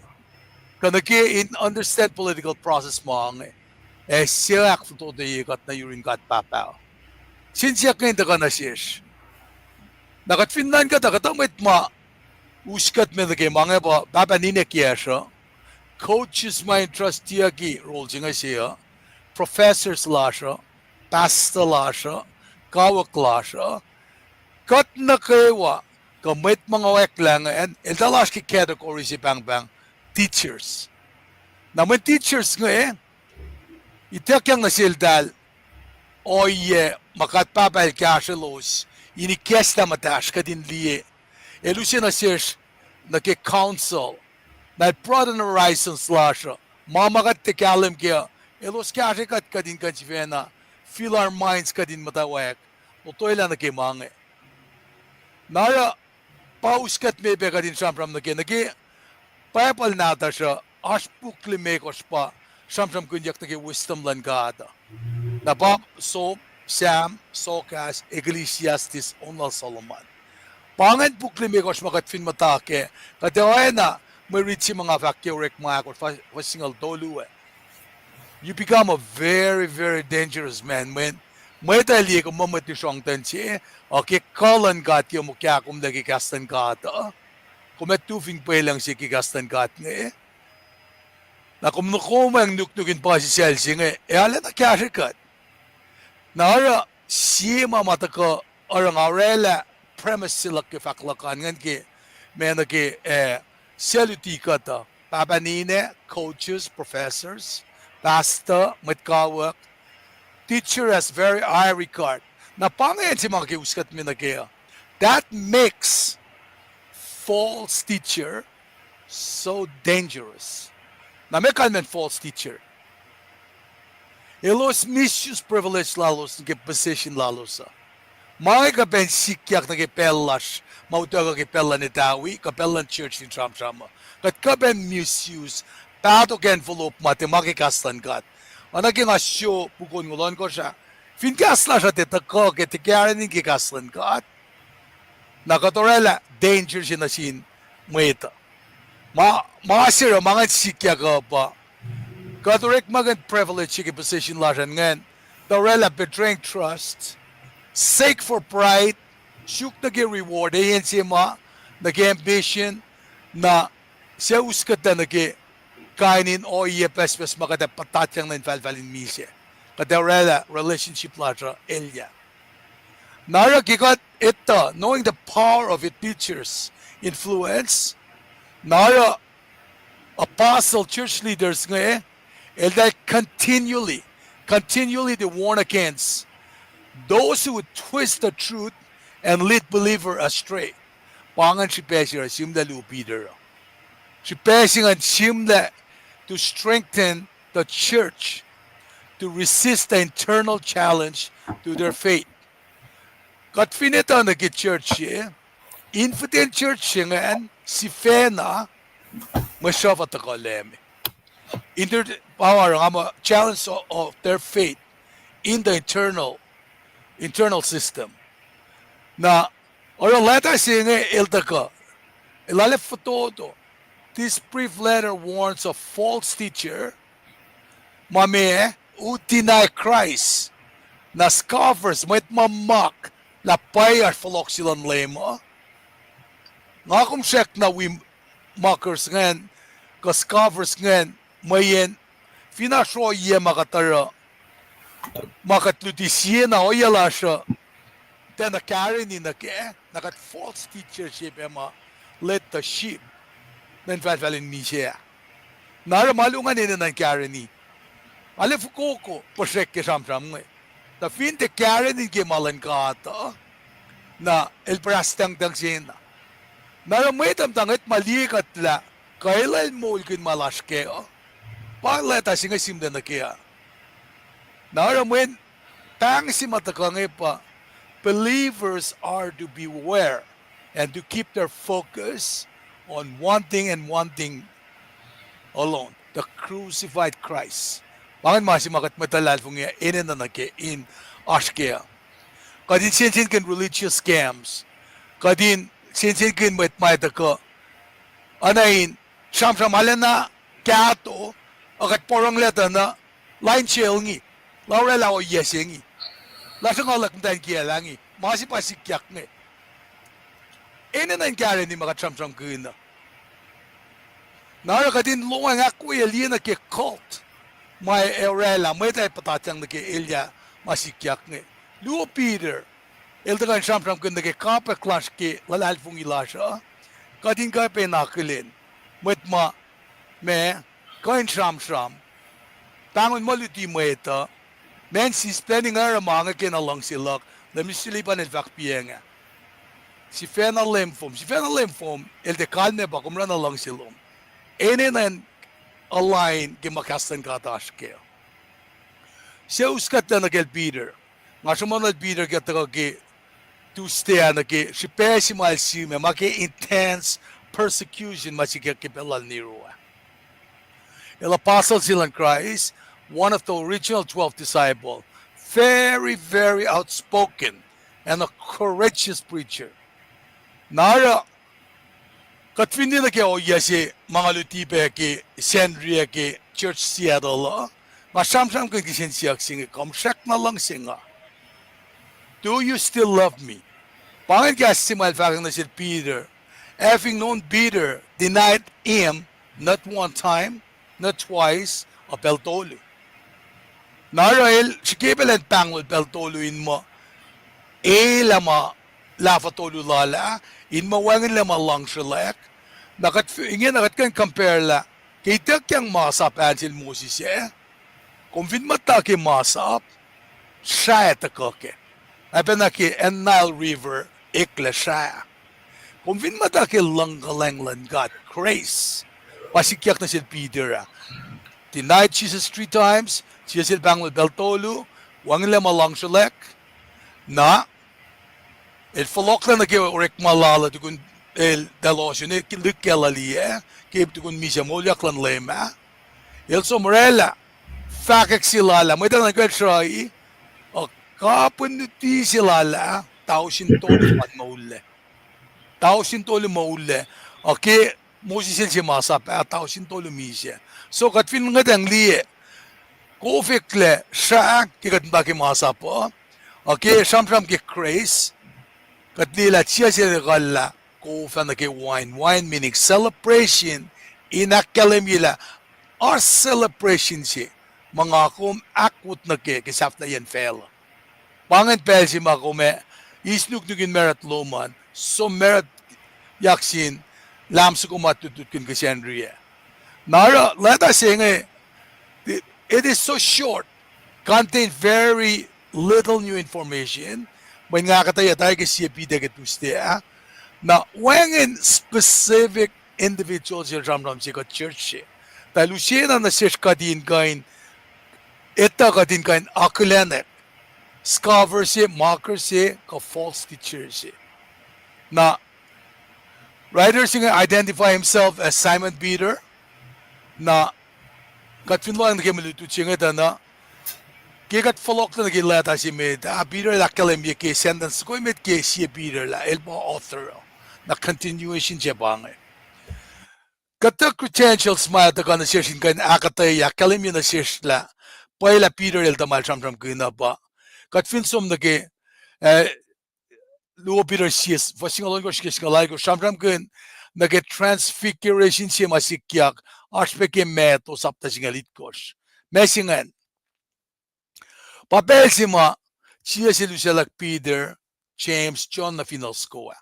kanaki in understand political process mang siya akto de kat na yurin kat papaw sinsiya kain ta kana siya nakat Finland ka ta katamit ma uskat me de mga ba babanine kiyasha coaches my trustee ki role jinga siya professors lasha pastor lasha kawak lasha kat na kewa kamit mga wek lang and dalash ki category si bang teachers naman teachers nga itak yang nasildal oye makat pacl kashelos ini kesta matash kadin liye elusia na search na ke council na broaden horizons lasha mamakat te kalam kya elos kashe kat kadin kanchivena fill our minds kadin mutawaek totoila na ke mange naya pauskat me be kadin shampram na ke pacl nata siya ashpukli me kospa shampram kunyak na ke wisdom lan kada na ba so Sam, Sokas, Ecclesiastes, Onal Solomon. Pangan bukli me kos makat fin matake. Oana, Mwe Read si mga fakyorek mga ko single dolu. You become a very, very dangerous man when mwet ali ko mamat siyang tensi. Okay, kalan gat yung mukya kum lagi kastan gata. Kumet tufing pa lang si kikastan gat nga. Na kumnukuma ang nuknukin pa si Celsi nga. Ala na kya kat. Nara sima mataka orang arela premise sila ke faklakan ngan ke mena ke seluti kata papanine coaches professors pastor mutawek teacher has very high regard na pangayan si mga uskat mina ke that makes false teacher so dangerous na may kalmen false teacher Elos misuse privilege lalos ng position lalos. Mga kapen sikyak na kipellash, mautaga kipella ni Dawi, kapella church ni Tram-Tram. Kat kapen misuse, pato ka envelope mati makikastan kat. Anaging asyo, pukon ngulon ko siya. Finkasla siya titako, kitikyarin ng kikastan kat. Nakatorela, danger siya na sin, mweta. Mga sira, mga sikyak ka pa. Katorek magan privilege sige position lasan ngan. Torela betraying trust. Sake for pride. Syuk nage reward. Ayan siya ma. Nage ambition. Na siya uskat na nage kainin o EPS mas makata patatyang na infalfalin misya. Katorela relationship lasa Elia. Nara kikat ito. Knowing the power of it teachers influence. Nara apostle church leaders nga and that continually they warn against those who would twist the truth and lead believer astray. Pangan si Pesir simda lupiter. Si Pesir simda to strengthen the church to resist the internal challenge to their faith. Kat finita na ki church infidel church nga si Fena masyafa takaleme. Power challenge of their faith in the internal system. Na or letter saying iltaka ilalef todo. This brief letter warns of false teacher mame utinay Christ na scoffers met mamak la payar phylloxylon lema. Nga kung check na we mockers ngan ka scoffers ngan mayen finasho ye makatara makatlutisye na oyala siya then a carry ni na ke nakat false teachership ema let the sheep then falfalin ni siya nara malungan ni na carry ni alef koko posek ke samsam ngai the fin de carry ni ke malan kata na el prastang dang sina nara may tamtangat malikat la kailan mo ilkin malaske Paleta singa simda na kaya. Nara when Paing si matakangay pa, believers are to beware and to keep their focus on one thing and one thing alone, the crucified Christ. Pangan masi makat matalal fung ya inin na nake in ashkea. Kadin sinsin kan religious scams. Kadin sinsin kan matmayta ka. Anayin, siyam-siyam na kato, akat porang leta na line shell ngi laurela o yesengi la sanga lak mtan kia langi masi pasikyak ngi ene nan kare ni maka tram kuna nara kadin longa ngakwe liena ke cult mai erela mai tai patachang ke ilya masikyak ngi luo Peter eldagan tram kuna ke kapa clash ke lalal fungi lasha kadin ka pe nakilin metma me kain sham tangon maluti mweta Men si planning nga mga kinalang silak. Lam silipan el vakpienga. Si fena lymphom, el de kalme ba kumra na lang silom. Ene nan align ke makastan katashke. Se uskat na nagel Peter. Nga sumanad Peter kata ke to stay na ke si pesimal si me make intense persecution masike kipelal nirua. El apostle silang Christ, one of the original 12 disciples, very, very outspoken and a courageous preacher. Nara katwindi na ke o yasi mga lutipe ke Sandria ke Church Seattle, masamsam ke kisen siyak singa kamshak na lang singa. Do you still love me? Pangin ka simal fakang na si Peter, having known Peter, denied him not one time, not twice, a peltolo. Narail, si Kibel and Pangol peltolo in mo, lama lafatolo lala, in mawangin lama lang shalak, ingin nakat kan compare la, kita kyang masap ansil Moses kung mata ki masap, siya takoke. Aben ki en Nile River, ikla siya. Kung mata ki langgalanglan God, grace, pasikyak na si Peter. Denied Jesus 3 times, siya bangol beltolu, wangin lama lang shalak, na, el falok na nag-orek malala tukun el dalos yun likiyac kip tukun misya molyak lan lema el somrela fakek silala mo ito nag-Kosrae o kapon nuti silala tausin tolo maule o ke Moses si masap tausin tolo misya so katfin nga dang liye kofikle siya kikat baki masap o ke samsam ke grace Katlila siya gala ko fan ke wine meaning celebration in akalemila or celebration si mga kum akwot na ke kisap na yan fel pangan pel si makume isnuk nugin merat loman so merat yaksin lam su kumatutut kun kasandria nara let us say it is so short contain very little new information when nga akketeyac kasi pide ketuste na when specific individuals yung ramram si ka church talu siya na siya kadin kain ita kadin kain akollah scover si marker si ka false teacher si na writer siya identify himself as Simon Peter na katfinlo ang nagkamaluto siya nga na Kikat falok na nagilata si Med, Peter la kalemye ke sentence ko met ke si Peter la elbo author na continuation siya bangay. Kata credentials ma ta kana siya kan akketeyac kalemye na siya la paila Peter el tamal samsam kina ba. Kat finsom na ke luo Peter siya fasingalon ko siya ngalay ko samsam kun na ke transfiguration siya masikyak aspeke meto sapta singalit kos. Mesingan papel si ma, siya si Lucialak Peter, James, John na finalskoa.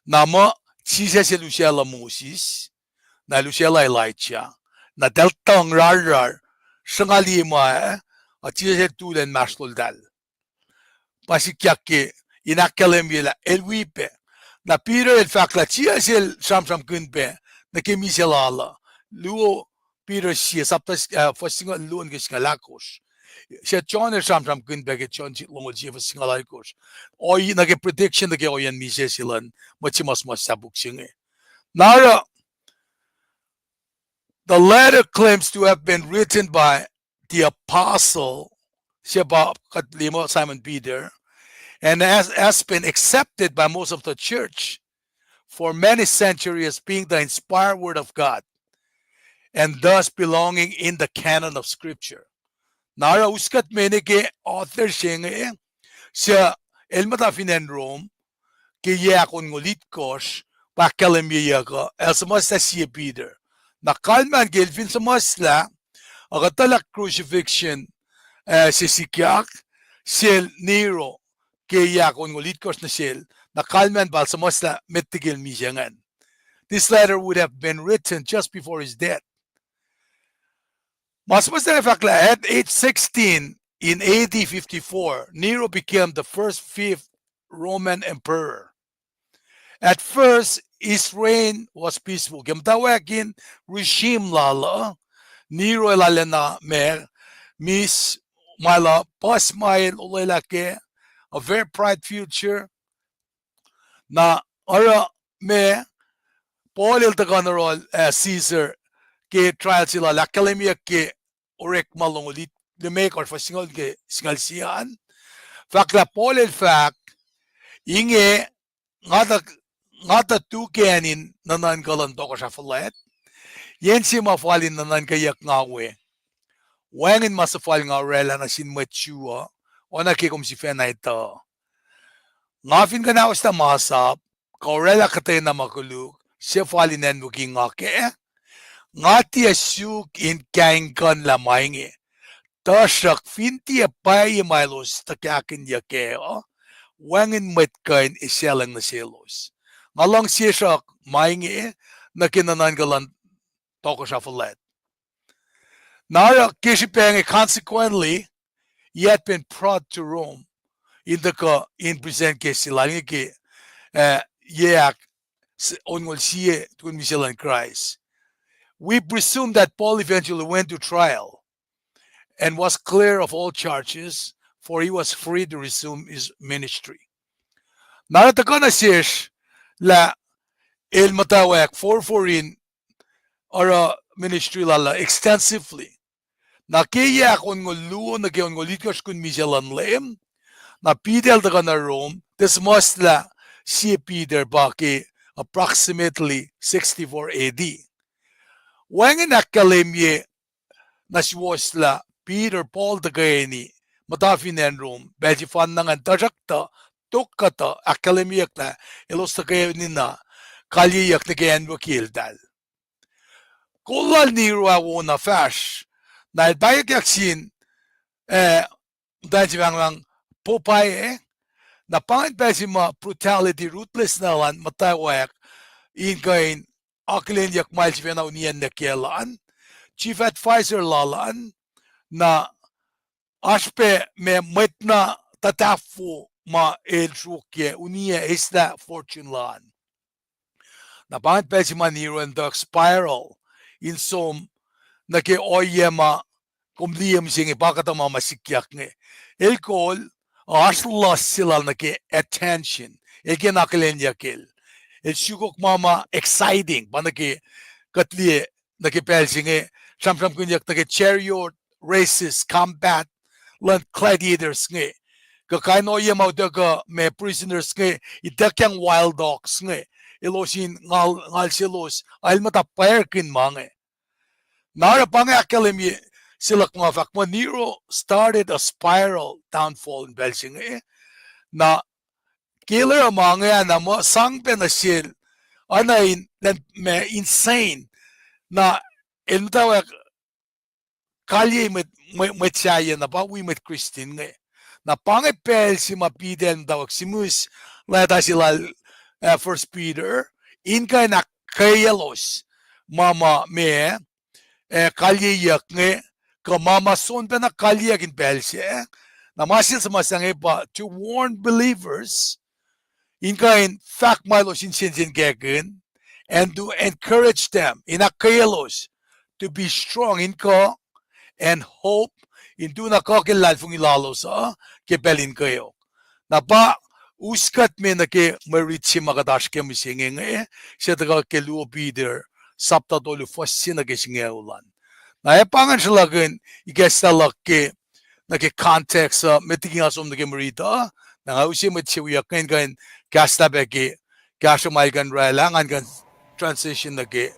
Nama, siya si Luciala Moses, na Luciala Elijah, na deltang rar, sangali ma, at siya si Tulen Maslodal. Pasikyak ke, inakalem yela, elwipe, na Peter el fakla, siya si Samsam Kunpe, na kemisalala, luo Peter siya, saptas, fasingan luon kis ngalakos. Siya John samsam kunbeke John longo jiva singalay kos. Oy nage prediction nage oyan mise silan machimas sabuk singe. Nara the letter claims to have been written by the apostle Sifac Simon Peter and has been accepted by most of the church for many centuries as being the inspired word of God and thus belonging in the canon of scripture. Nara uskat meneke author siya siya elmatafin en Rome kaya akong ngulit kos pakalamya ko elsamasta siya Peter na kalman gelvin sa masla agatalak crucifixion si Likiyac sil Nero kaya akong ngulit kos na sil na kalman bal sa masla metigil miyangan. This letter would have been written just before his death. Mas na fakla at age 16 in AD 54, Nero became the fifth Roman emperor. At first, his reign was peaceful. Mutawaek regime lala, Nero lalena mer, Miss Mala Pasmail Ulelake, a very bright future. Na ara me Paul Iltaganarol Caesar ke trial sila la academia ke orek malongulit the make or for single ke single siyan. Fact la Paul in fact inge ngata tu kenin nanan kalan to ko sa falet. Yen si mafalin nanan kayak ngawe. Wangin masafal nga rela na sinmachua o nakikom si Fena ito. Ngafin ka na usta masap, kaurela katay na makuluk, siya falinen muking ngake, ngati asyuk in kain kan lamaingi, tasak finti apay mailos takakin yakeo, wangin matkain isyalang na silos. Ngalang siya siya maingi, na kinananggalan toko siya falet. Nara Paing consequently, he had been brought to Rome in present case silang ke yeak ongol siye tun misalan Christ. We presume that Paul eventually went to trial and was clear of all charges, for he was free to resume his ministry. Naratakan na siya la el mutawaek for foreign or ministry lala extensively. Nakiyak ongol luo na likiyac kun misalan LEUM na pidel taga na Rome, this must la si Peter baki approximately 64 AD. Wangin akalemye na siwas la Peter Paul taga ni matafin en Rome, belgi fan nangan tajakta tukkata akalemyak na ilos taga ni na kaliyak na kayan wakil dal. Kulal ni ruwa na fash na ilbayak yaksin dahil siyang Popeye na pangit pa si brutality, ruthless na lan mutawaek in kain akketeyac mahal si Fena uniyan na kielaan, chief advisor lalan na aspe me mwet na tatafu ma eltrukye uniya isda fortune lan. Na pangit pa si Nero and the spiral in som na ke oyema kumliyam singi bakata masikiyak nge. Elkol lost sila na ke attention. Eke nakilenya el shukok mama exciting. Panake katliye na ke pelsinge. Samsam kunyak na ke chariot races, combat, land gladiators nge. Kakaino yemaw daga me prisoners nge. Itakyang wild dogs nge. Ilosin ngal silos. Ayl mataperkin mange. Nara pange academy sila mga fact mo Nero started a spiral downfall in Belsinge na killer among na mo sangpe na sil ana me insane na mutawaek kalye met siya na pa we met Christian nga na pangepel si mapidel tawag si mus lata sila First Peter in kay na kayalos mama me kalyeyak nga kamamason pa na kalyeyak in Belsiya na masil sa masangay pa to warn believers in kain fact milos in sinsin gagin and to encourage them in akayalos to be strong in ka and hope in do na kakilal fung ilalo sa kepelin kayo na pa uskat me na ke Mwe Read si makadash ke misingin siya taga ke luo Peter sapta tolu fosin na ke singeulan na pangan sila kin ikestalak ke na ke context metiging asom na ke marita na nga usi met siya kain kain kastabe ke kasumay kan railangan kan transition na ke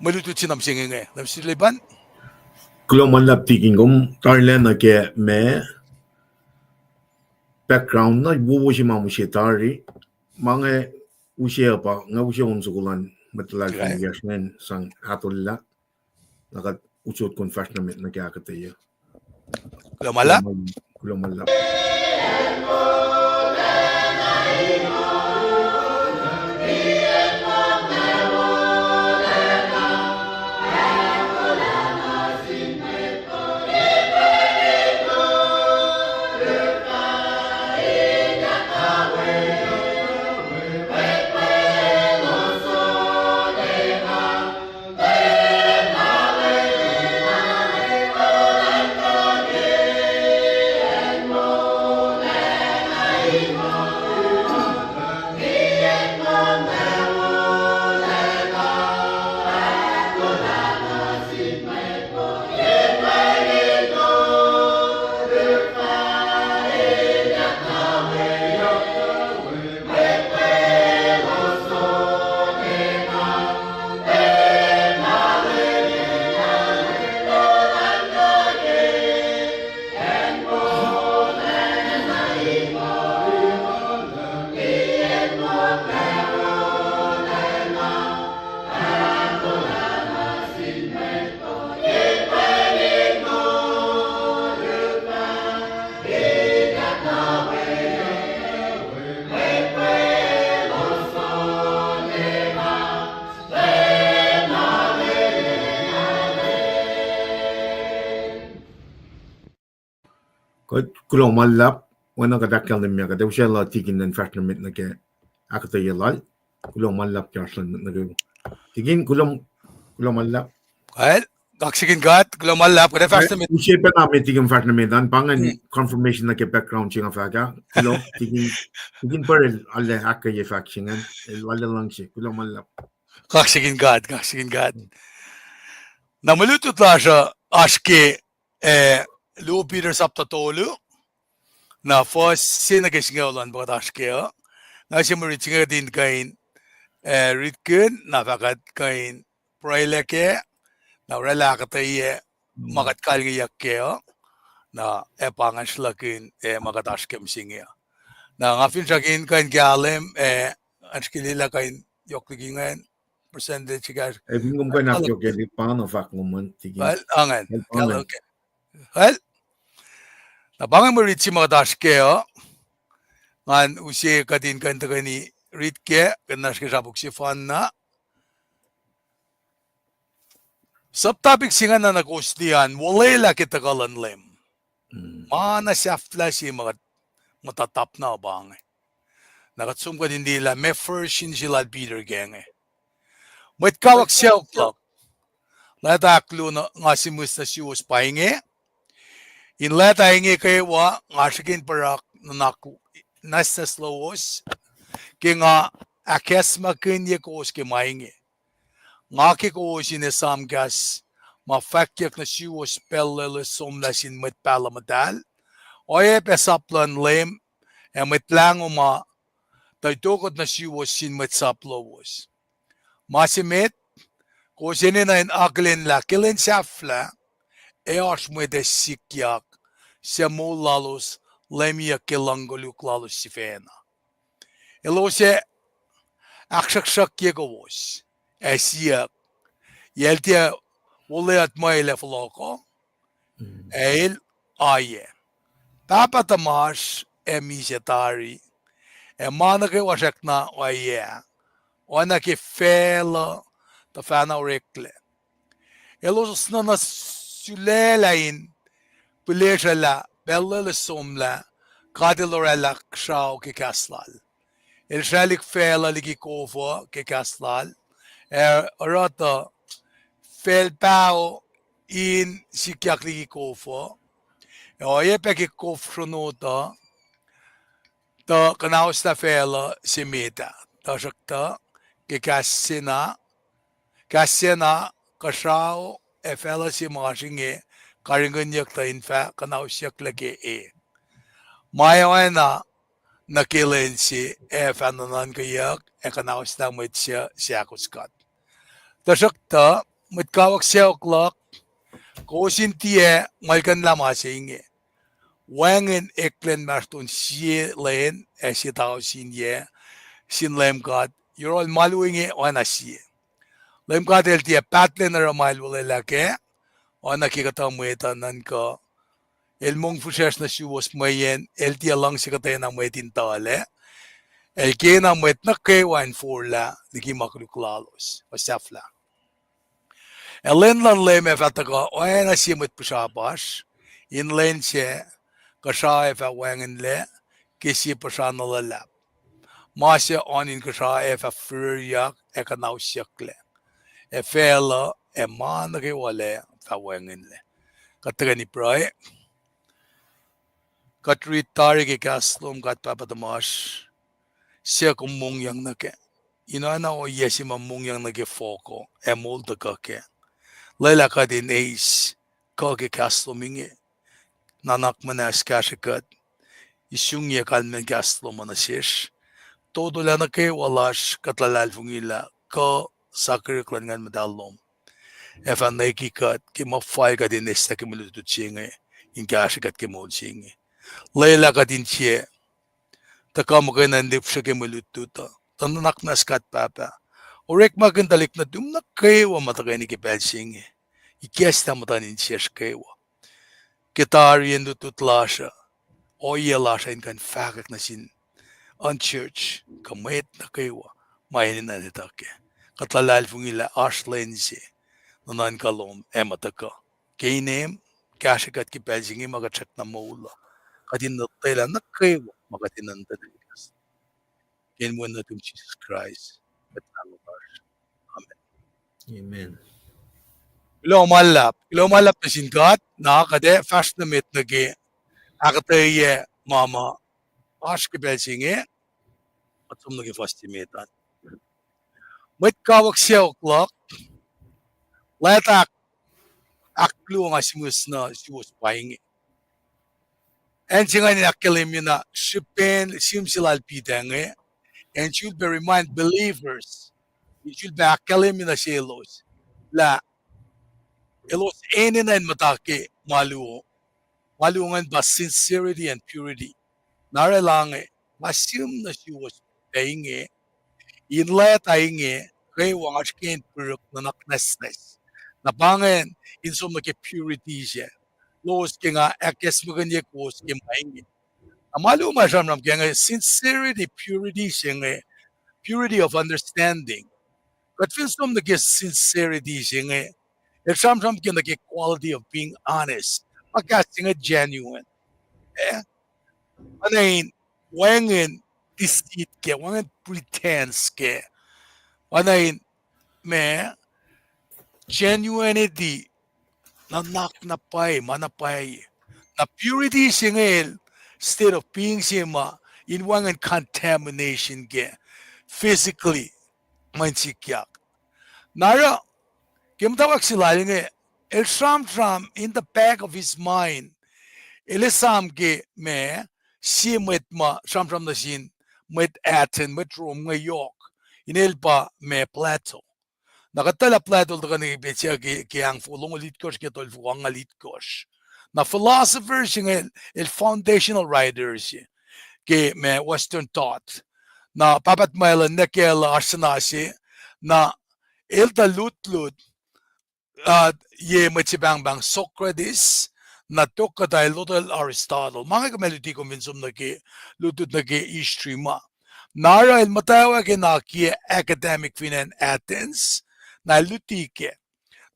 malutut sinam singing namsiliban Kulomanlap tigingom tarlen na ke me background na buwo si mamushitari mga usiya pa nga usiya unsukulan matalal fingasmen sang akollah nakat usot confessionament na kakketeyac. Kulomanlap. kulong malap wana kadakal nimya kada usya la tigin nan fashionment na ke akketeyac kulong malap jaslan na ke tigin kulong malap Well, kaksakin God, kulong malap kada first na usya pa namin tigin fashionment an pangan confirmation na ke background singa faga kulong tigin parel alle akketeyac singan wala lang siya kulong malap kaksakin God. Namalutot la siya aske Peter saptatolu na first sinagasingaw bukat aske na siya maritinga din kain ritkin na fakat kain proileke na relakataye makat kalgayak kaya na pangan slakin makat askem singya na ngafin sakin kain galem askilila kain yokligingan percentage guys Ngum ka nak yo ke di paano fak ngum tigin well angan okay well na bangan maritsi makat aske ngan usi kadin kan tagani ritke kanas ke sabuk sifan na subtopic singa na nagusdian walela kita kalan lem mana safla si matatap na bang nakatsum ka din nila may first sila Peter gang mwet kawak siya uklak lataklo na nga si mus na siwas Paing in lata ingi kayo nga sikin parak na nasas lowos kaya akes makinya ko ke maingi ngaki ko sinesam gas mafakyak na siwas pellele somlasin met palamadal oye pesaplan lem met lang taitokot na siwas sin met saplowos masimet ko sinina in aglen la kulacnsap eos mwede likiyac semulalos lemia kilangoluk lalos sifena elose akshakshak yegos esiak yeltia woleat maile floko eil aye papa tamash emisetari manake wasakna waye oana ke fela ta fana rekle elos na sulelain pilesala bellele somla kadilorela kshaw ke kaslal el shalik fela likikofo ke kaslal rata fel pao in likiyac likikofo oye peke kofronota ta kanaus na fela simita ta shakta ke kasina kashaw fela si mashinge karinganyak ta infa kanaus yak lake mayawana nakilensi fananan kayak kanaus na mwet siya kuskat tashakta mwet kawak siya uklak kosin tiye malkan lama singe wangen eklen maston siye len si tao sinye sin LEUM GOD yorol maluinge oana siye LEUM GOD el tiye pacl na ramal wala lake oana kikata mweta nan ka el mong fushas na siwas mayen el tiya lang si katay na mwetin tale el kena mwet na kewan forla likimakluk-lalos o safla elen lan lem efataka oana siye mwet pushabash in len siye Kosrae fa wangen le kisi pasana lulap masya onin Kosrae fa furiak kanausyak le fela manake wale fa wangen le katagani pray katritari ke kaslum kat papatamash siya kumung yang nake inana o yesi mamung yang nake foko multa kake lela kadin ace kake kasluminge nanak manas kashikat isung ye kalmen kaslo manasish todo la na ke walash katlalal fungila ko sakir klangan medalom efa nakikat ki mafai ka din esta ke mulutut chinge in kashikat ke mol chinge lela ka din chie takam ka nandip siya ke mulututa tananak naskat papa orek magandalik na dum na kewa matakay ni kipel chinge ikesta matanin siya kewa Kitarian do tutlasha oye lasha in kan fakak na sin on church kamet na kaywa mainin na nitake katalal fungila ashlensi nanan kalom emataka kainem kashikat ki pelsingi magachat na moula kadin tela nukewa makatinan tadilikas. In one of Jesus Christ. Amen. Amen. Lulap na sinkat na kade fast na met nage akketeyac mama askebel singe at nage fast metan. Met kawak siya clock letak aklu nga simus na simus Paing. And singa ni akelim na shipen simsilal pitenge and should be remind believers you should be akelim na sielos la elos enen and matake maluungan ba sincerity and purity. Naralange masim na siwas Paing inlet ainge kay wangashkin puruk na naknesnes. Nabangen insum na ke purity siya. Los kinga ekes maganye kos ke Paing. Amalu masamram kenga sincerity purity siya purity of understanding. But finsum na ke sincerity siya samsam kinga ke quality of being honest. Pagkasing genuine. Eh? Anayin, wangan deceit ke, wangan pretense ke. Anayin, me, genuinity, na naknapay, manapay. Na purity singil, state of being sima, in wangan contamination ke, physically, mansikyak. Nara, kimtawag sila nga, el tram in the back of his mind, Elisam ke me si met ma sam na sin met Aten met Rome nga York inelpa me Plato nakatala Plato ka ni betya ke ang fulong litkos ke tol fuang litkos na philosophers yung el foundational writers ke me Western thought na papat mailan nekela arsenasi na el lut ye bang Socrates na toka tayo Luther Aristotle. Mga kameliti konvinsum na ki lutut na ki history ma. Nara el mutawaek na ki academic finan Athens na lutike.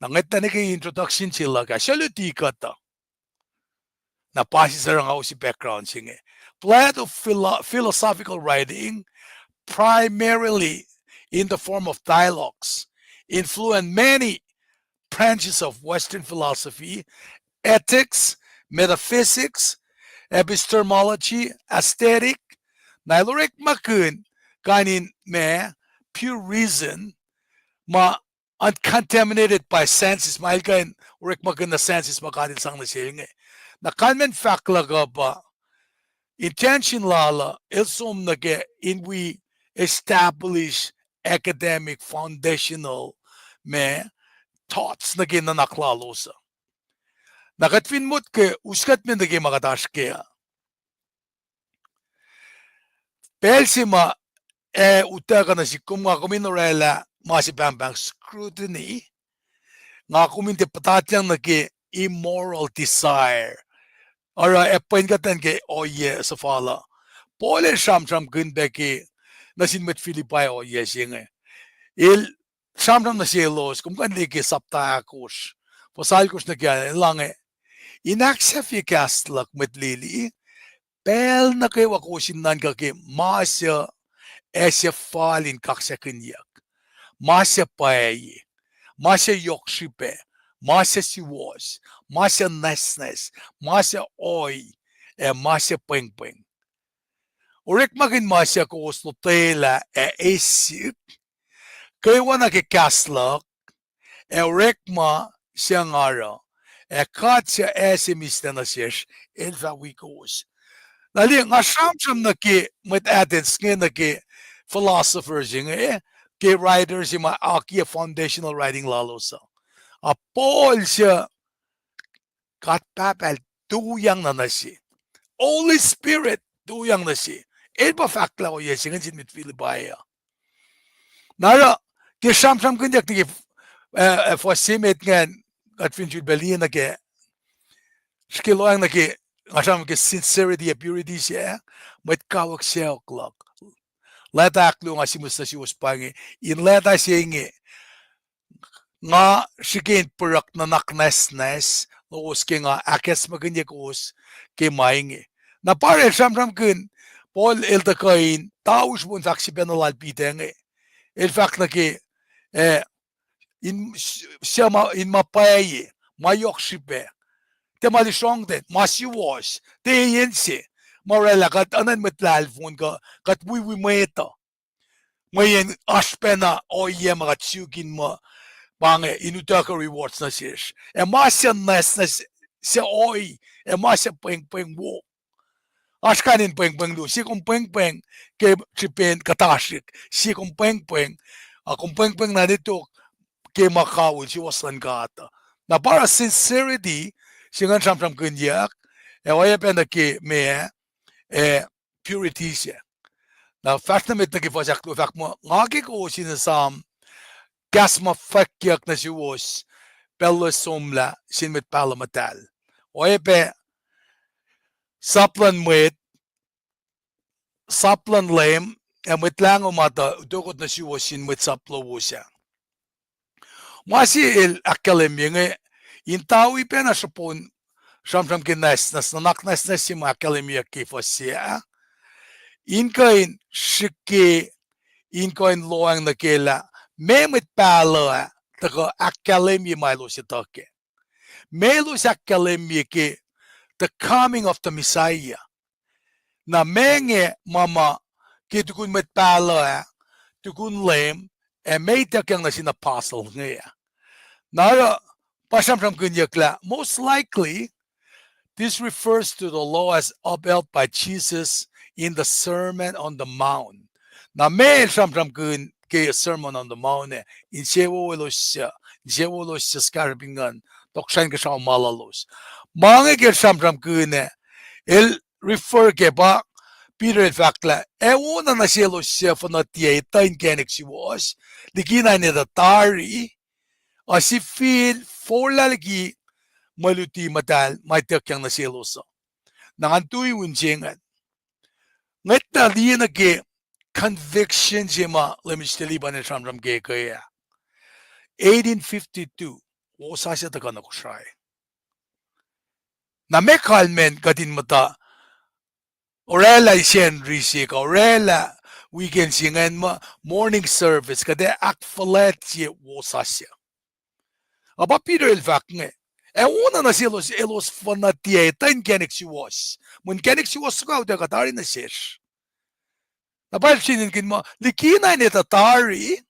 Nangita na ki introduction sila ka. Siya lutika ta. Na pasi sa rang si background singe. Plato philosophical writing primarily in the form of dialogues influenced many branches of Western philosophy, ethics, metaphysics, epistemology, aesthetic, nailorik makun kanin me pure reason ma uncontaminated by senses mailkan urik makun na senses makanin sang na siya na kanmen fakla ka ba intention lala ilsum nage in we establish academic foundational me thoughts na ginanaklalosa. Nakatfinmut ke uskat min nagi makatash kaya. Pelsima utaka na si kum nga kuminorela masipambang scrutiny nga kuminte patatyang nagi immoral desire. Ora epain katan ke oye sa fala. Pole sham gunbeki nasinmet Filipay oye singe. Il Samsam na sielos, kung kan liki sapta akos. Pasal kos na kaya lange. Inaksef ye kastlak met lili. Pel na kayo akosin nan kaki masya esya falin kaksakin. Masya paye. Masya yokshipe. Masya siwos. Masya nesnes. Masya oy. Masya peng. Urik magin masya ko uslo tela esip. Kayo na kikaslak, rekma siyang araw, kat siya esimista na siya, elva wikos. Nali, nga siyam na ki, met Athens, nga na ki, philosophers yung ki writers yung aki foundational writing lalo sa. Paul siya, kat pacl, tuyang na siya. Holy Spirit, tuyang na siya. Elba fakla ko yes, yung sin mit Filipaya. Nara, ke samsam kunyak ni for simet ngan at finjud Berlin na ke skiloang na ke asam ke sincerity and purity siya met kawak siya clock leta aklu nga simus na siwas Paing in leta siya nga sikin purak na naknesnes lowos ke nga akes maganya kos ke Paing Na pare samram kun Paul el de kain taus bun saksi penalal piteng el fak na ke in siama in mapai mayok shipe te mali song det masiwas te yense morela kat anan metlal fun ka kat we meta mayen aspena o yema tsukin ma bange inutaka rewards na sis masya nas na se oi masya peng wo askanin peng do si kung peng ke chipen katashik si kung peng akong peng na dito ke makawin si wasan kata na para sincerity singan samsam kunyak waya penda ke me purity siya na fast na met na kifasak to fak mo ngaki ko sinasam gas mafakyak na si was pelo somla sin met palamatal waya pe saplan mwet saplan lem met lang umata dokot na si was sin met saplo wosya masi el akalem yenge intawi pe na sapon samsam kinas nas nanak nas si akalem yak fasya inkain shike inkain loang na kela memit pala tako academy milo sitake melos academy ke the coming of the Messiah na menge mama ke tukun met pala tukun lem may takang na sin apostle ngayon na pasamsam kunyakla most likely this refers to the law as upheld by Jesus in the Sermon on the Mount. Na may samsam kun ke Sermon on the Mount in sewolos skarabingan doksan ke sa malalos. Mga ke samsam kun el refer ke ba Peter in fact la una na selos siya fanatiya tain kenek si was likina ni datari asi feel for lalagi maluti matal may tekyang na selosa nangantuy unjengan ngat na di na ke conviction jema lemisteliban na samram ke kaya 1852 osa siya taga na Kosrae na mekalmen katin mata orela isyen risik orela weekend singan ma morning service kada akfalet siya osa siya aba Peter elfak nga una na silos elos fanatia tain kenek si was mun kenek si was ka uda katari na sish napal sinin kin mo likina ni tatari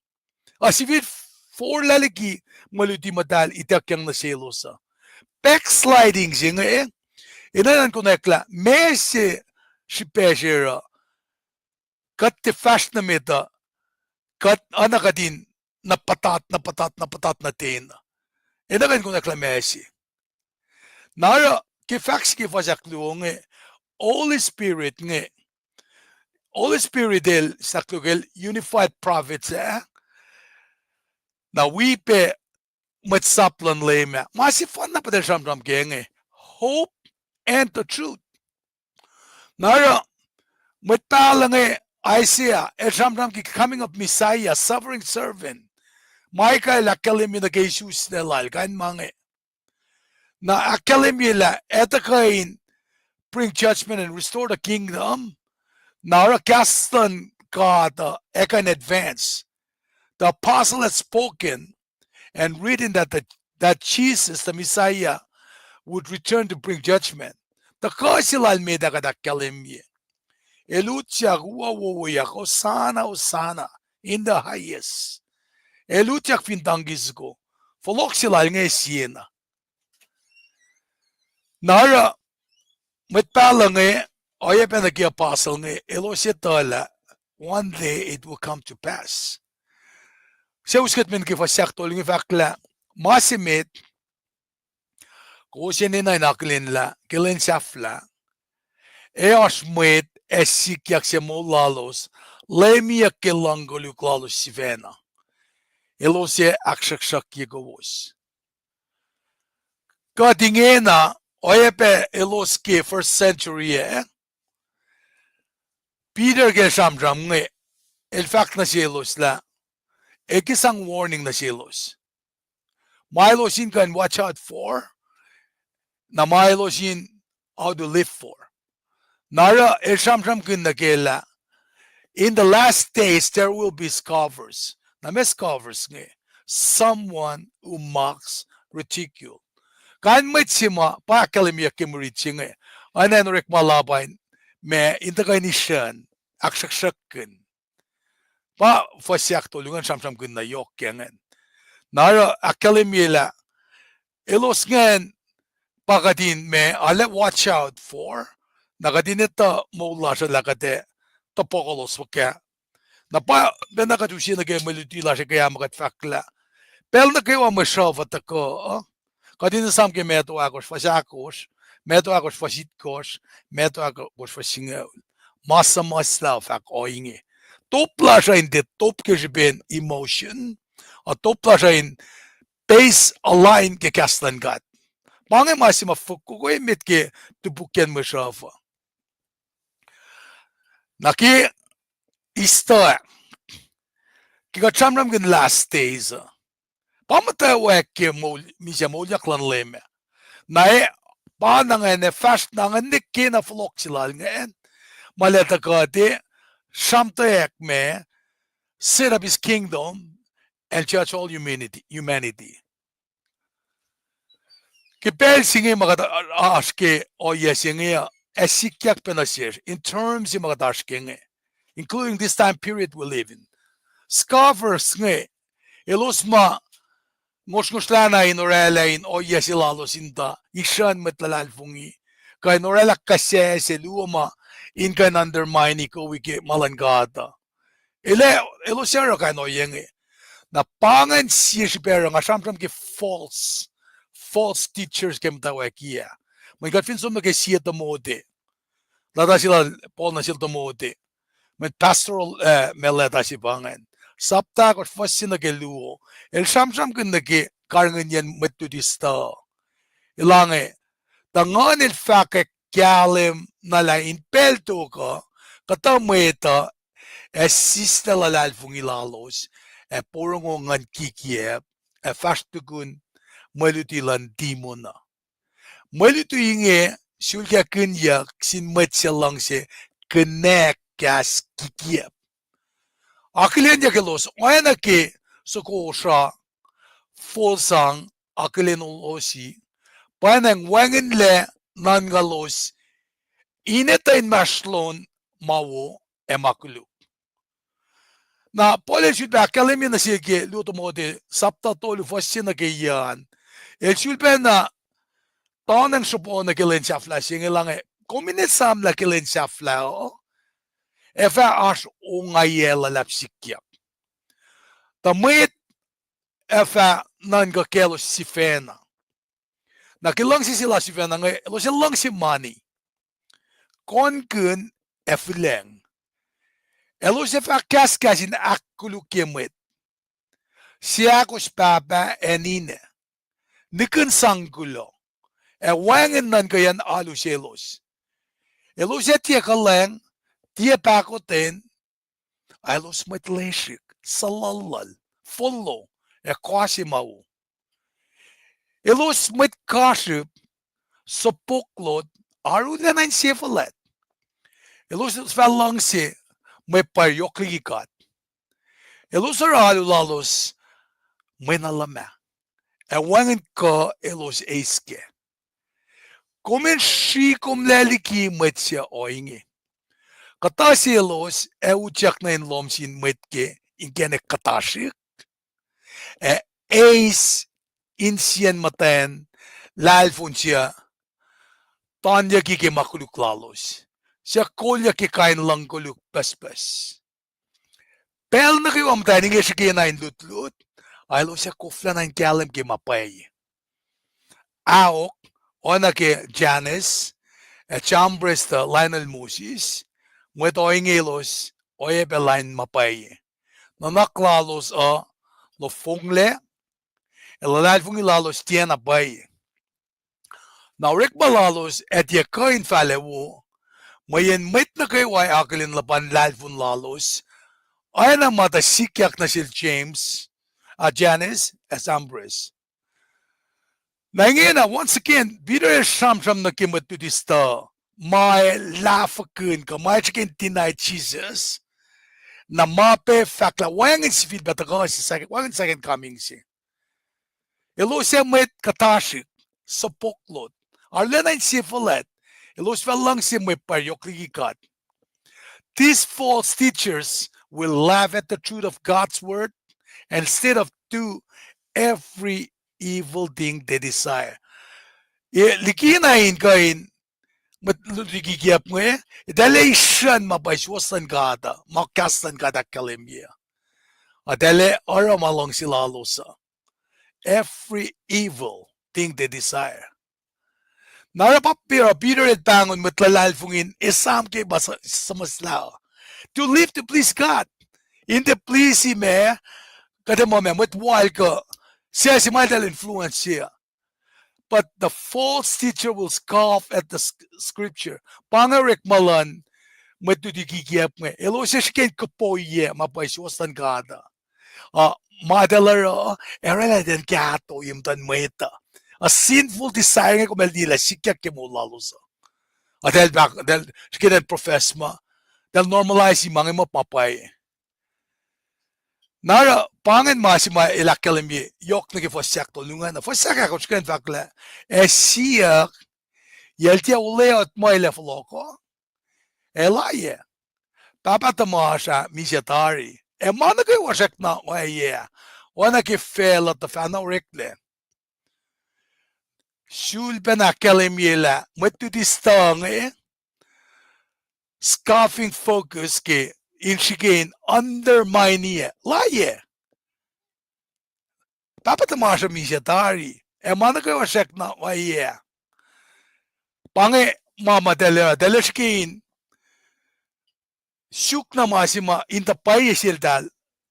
asivit for laliki maluti madal itakyang na silosa backsliding singa inanan ko nekla mesi si peshera kat te fast na meta kat anakadin napatat na tena inanan ko nekla mesi nara ke fax ke fasak luonge Holy Spirit nge Holy Spirit del saklugel unified prophets na wipe matsaplan lema masifan na padel samram kenge hope and the truth nara matala nge Isaiah samram ki coming of Messiah suffering servant Michael akalemi na Jesus delal kan mange na academy la etakain bring judgment and restore the kingdom. Now castan God eka in advance. The apostle had spoken and written that Jesus, the Messiah, would return to bring judgment. The kasilal meda kada academy. Elutya guawoyak osana in the highest. Elutyak fintangis ko. Folok silal ngay siena. Nara matpala nga oya pa nagi apostle nga elositala one day it will come to pass. Siya uskat min kifasakto lingi fakla masimit kusin ni naklin la kulacnsap la mwet likiyac siya mo lalos lemiyak kilangolo klalos si vena elosye akshakshak yegos kadingena oyepe eloski first century Peter ke samram nge el fact na silos la ekisang warning na silos Milosin can watch out for na Milosin how to live for Nara Shamsham Kindakela. In the last days there will be scoffers. Na may scoffers nga. Someone who mocks ridicule. Kan may tsima pa kalimya kimurichi nga. Anan rek malabain me integration aksaksakin. Pa fasyak tulungan Shamsham Kinda yok yangan. Nara akalimya ilos ngan pagatin me ale watch out for. Nakadin ito mula sa lakate topokolos waka. Napa benakatusi na kayo malutila siya kaya makatfakla. Pel na kayo ang masyalvat ako. Kadin na sam kayo meto akos fasakos, meto akos fasitkos, meto akos fasingaw. Masa masla fak oingi. Topla siya hindi top kisibin emotion. O topla siya in base align ke kastan gat. Pangay masima fuku ko imit ke tubukyan masyalva. Naki istoa. Kika chamram gin last days. Pamutawaek ke misya wolacna leme. Na pa na nga fast na nga nikki na floksilal nga maleta ka di shamtaek me set up his kingdom and judge all humanity. Kipel singi magataashke o yesingi likiyac penasir in terms of magataashke including this time period we live in. Scoffers nga ilusma ngoslana in orela in o yesilalos inda ishan metlalalfungi kay norela kase se luoma in kan undermine ko wiki malangada ilosero kay no yengi na pangan siyespera nga samsam ke false teachers kem tawakia may gat finso make siya mode lada sila Paul na sila mode may pastoral meleta si pangan sapta ko fasina ke luo el samsam kun nage karangan yan metodista ilange tangan el fake kyalim nala in pelto ko katameta sista lalal fungilalos porong ngan kikiep fastugun malutilan dimona malutu inge sulka kenya sin matsalang se connect kas kikiep akilin yakelos oana ke sokosha folsang akilin olosi panang wangin le nangalos inetain maslon mawo emakulu na pole shudba kalemi na sige luto mode sapta tolu fasina ke yan el shulpena tonang supo na kilensap la singelange kominesam la kilensap la efa as ungayela lapsikia tamit efa nanga kelo sifena na kilang si sila sifena nga lo silang si money konkun efleng elo se fa kaskasin akkulukemwet siya ko spapa enine nikun sangkulo wangen nan kayan aluselos elo se tia kaleng tia pakoten alos matleshik salalal follow kwasimaw elos met kaship sa puklot arulan ang sifalet elos falang si may payoklikat elos aralu lalos may nalama ewangan ka elos eske komen shikom laliki metsya oingi katasi elos uchak na inlomsin metke ingene katashik ace insien maten lalfun siya tanya kike makuluk lalos siya kolya ki kain lang kuluk pes. Pel na kayo ang tayo nga siya kaya na lut aylo siya kufla na kalam ki mapay aok ona ke Janice chambres ta Lionel Moses mwet oingelos oye belain mapay nanaklalos lo fungle elalal fungilalos tiyan abay na rik balalos et ye kain falewo mayen met na kayo ay akilin lapan lalfun lalos ay na mata likiyac na sil James Janice Ambres na ngayon na once again bidder sham na kimat to this my lafakin ka my chicken deny Jesus na mape fakla wangin si feed bataga si second coming si elo se met katashik sa poklot arlena in sifalet elo lang si may paryoklikat. These false teachers will laugh at the truth of God's word and instead of do every evil thing they desire. Likinain kain likiyac mwe dalation mabaiswasan kada makasan kada kalimya. Adele ara malong sila losa. Every evil thing they desire. Narapapira Peter at Bangon matlalalfungin isam ke basa samaslao. To live to please God. In the please me kada mo me with wild ka siya si madal influence siya. But the false teacher will scoff at the scripture. Pangarik malan matudikikiyap me. Elo siya siya kapoye mapaiswasan kada. Madalara erela den kato yung tan mweta. A sinful desire nga kumalila siya kimulalosa. Dahil siya profess ma. Dahil normalize yung mga mapapay. Nara pangan masima ilakalimi yok na kifosyak tulungan na fosyak ako siya fakla. Siya yeltia uleot mo ilefloko. Elaye. Papatamasha misyatari. Mana kayo wasak na waye. Wana ki fail at the fana rikle. Shulpa na kalimila. Matutistang scoffing focus ke inshigin undermine niya. Laye. Papatamasha misyatari. Mana kayo wasak na waye. Pange mama deleshkin. Shuk na masima inta payesil dal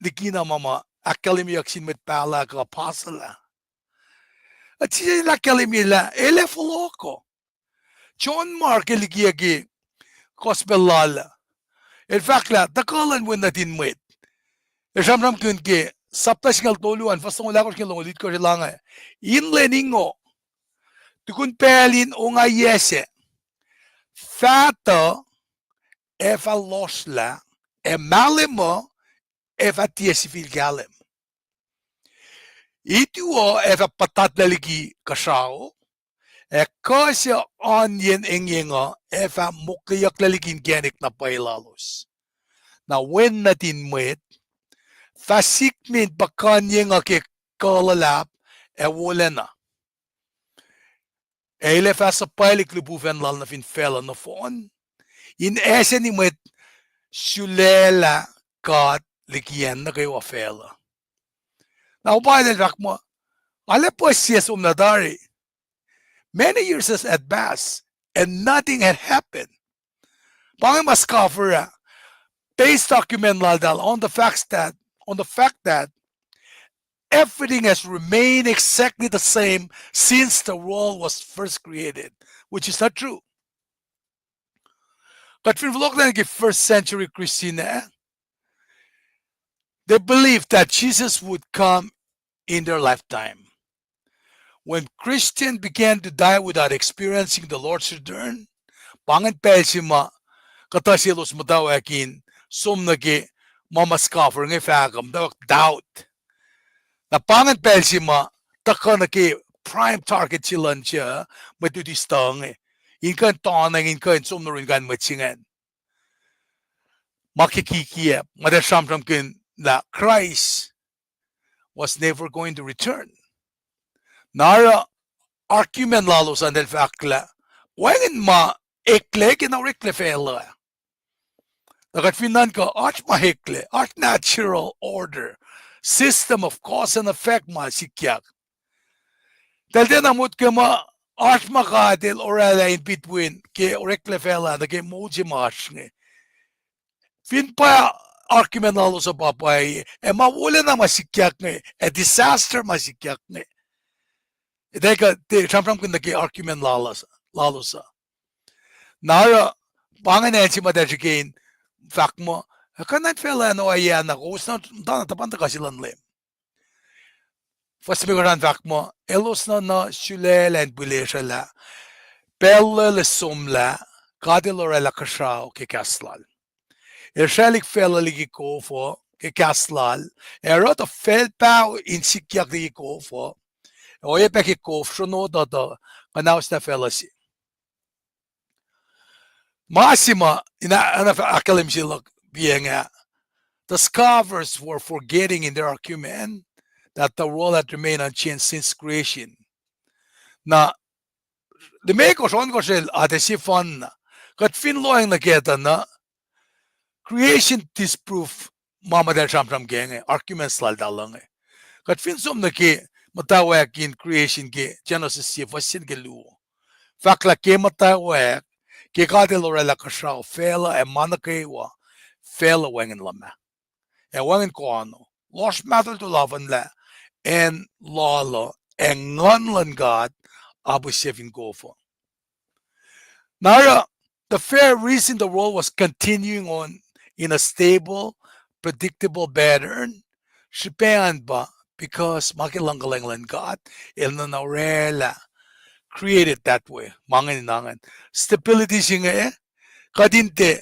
likina mama akketeyac sin met pacl ka pacl. At siya akketeyac ele foloko. John Mark likiyac kospelala. In fact la takalan when natin mwet. Esamram kun ke saptasingal toluan fastong wala ko kinlolit ko lang inleningo tukun pelin o nga yese. Fato eva losla malimo eva tiesifil galem. Ituo eva patatlaligi kasao kasya onyen engyenga eva mukliyak laligin genik na pailalos. Na when natin mwet fasikmin bakanyenga ke kalalap wolacna. Ele fasa pailik lubuven lal na finfela na phone. In esen ni mwet shulela kat likiyan na kayo afela. Now by the rakmo, ale po siyas nadari. Many years has at best, and nothing had happened. Pangin mas cover base document ladal on the fact that everything has remained exactly the same since the world was first created, which is not true. But when we look at the first century Christians, they believed that Jesus would come in their lifetime. When Christians began to die without experiencing the Lord's return, pangan pelsima katasilos mutawaekin sumnagi mamaskaffer ng fagam doubt. Na pangan pelsima takanaki prime target silan siya matutistang inkan tonang inkan sumnurin kan matsingan. Makikikiyap madasamsamkin na Christ was never going to return. Nara argument lalo sa del fakla wangin ma ekle na rikle fela. Nakatfinan ka arch mahikle, arch natural order, system of cause and effect likiyac. Dahil namut ka ma arch makadil or in between ke rikle fela na ke moji march nge. Fin pa argument lalo sa papay mawala na likiyac nge, disaster likiyac nge. Deka samsam kun naki argument lalo sa. Nara panganen si madajikain fact mo kanan fela no ayan ako usna dana tapanta kasilan lem. First miguran fact mo elos na shulela and buleshala pelle le somla Kadilorela Kosrae ke kaslal. Shellik fell ligiko for ke kaslal. Rot of fell pow in sikiak ligiko for. Oyepekiko shono dada kanaus na fellasi. Massima in akalim silok being the scholars were forgetting in their argument that the world had remained unchanged since creation. Na the make us on goshel adesifan na kat fin loing na keta na creation disproof mama del sham gang arguments lal dalang kat fin som na ke mutawaek in creation ke Genesis Sifac ke luo fakla ke mutawaek ke kadilorela Kosrae fela e manakewa fela wengen lama e wengen koano lost matter to love and la en lala en nganlan God abu sevin gofo. Now, the fair reason the world was continuing on in a stable, predictable pattern, shipan ba because makilangalanglan God ilnanarela created that way. Mangin nangan stability singa kadinte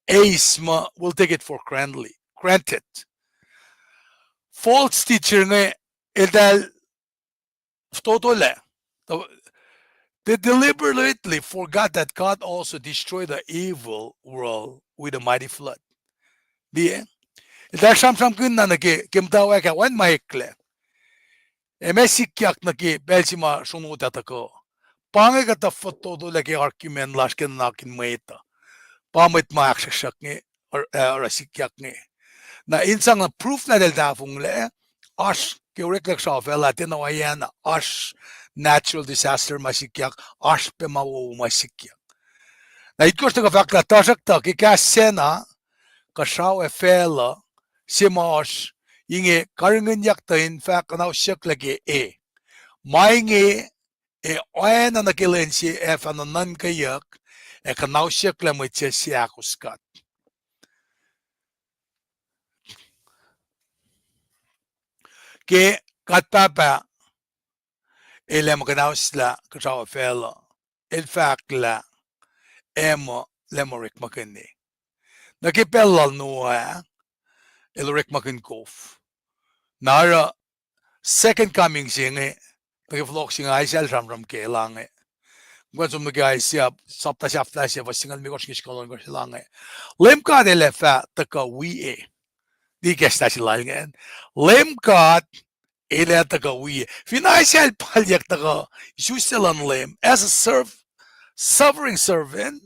ace ma will take it for granted. False teacher nga edal totole. They deliberately forgot that God also destroyed the evil world with a mighty flood. Di ida sham kun na ke mutawaek ka wan maikle. Likiyac na ke belsima shunu tatako. Pange ka ta foto do lagi argument lashken na kin mweta. Pamit ma kaksakin nge or likiyac nge. Na insang na proof na del dafung le ash ke rekla shafela tinawayan ash natural disaster likiyac ash pe mawo likiyac. Na itkos to fakla tasakta ke kasena Kosrae fela simas inge karingenyak ta in fact na usyak lagi mainge oana na kilensi fananan kayak kanau usyak la mutse siakuskat. Ke katpapa elem kanausla Kosrae fela el fact la emo lemorik makeni. Nakipelal noa elrik makinkof. Nara second coming singe nakiflok singa aisel ram ke lange. Gwan som nagay siya sapta siya flash siya vasingal mi kosh kiskolon kosh lange. LEUM GOD elefa taka wie. Di kesta si langen. LEUM GOD ele taka wie. Financial palyak taka suselan LEUM as a suffering servant.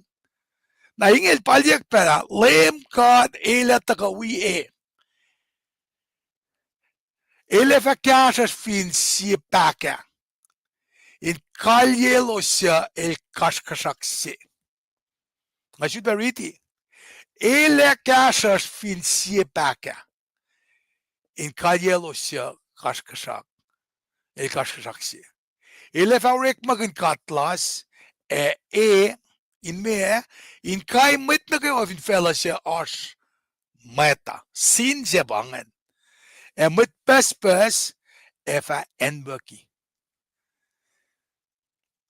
Na ingel palyak para LEUM GOD ele taka wie. Ele fa kasas fin Sifac in kalyelosia el kaksakin. I should be reading. Ele kasas fin Sifac in kalyelosia kaksakin el kaksakin. Ele fa rek magin katlas in me in kai mit na kayo in fellowship as meta sin zebangen. En met pespes efa enbuki.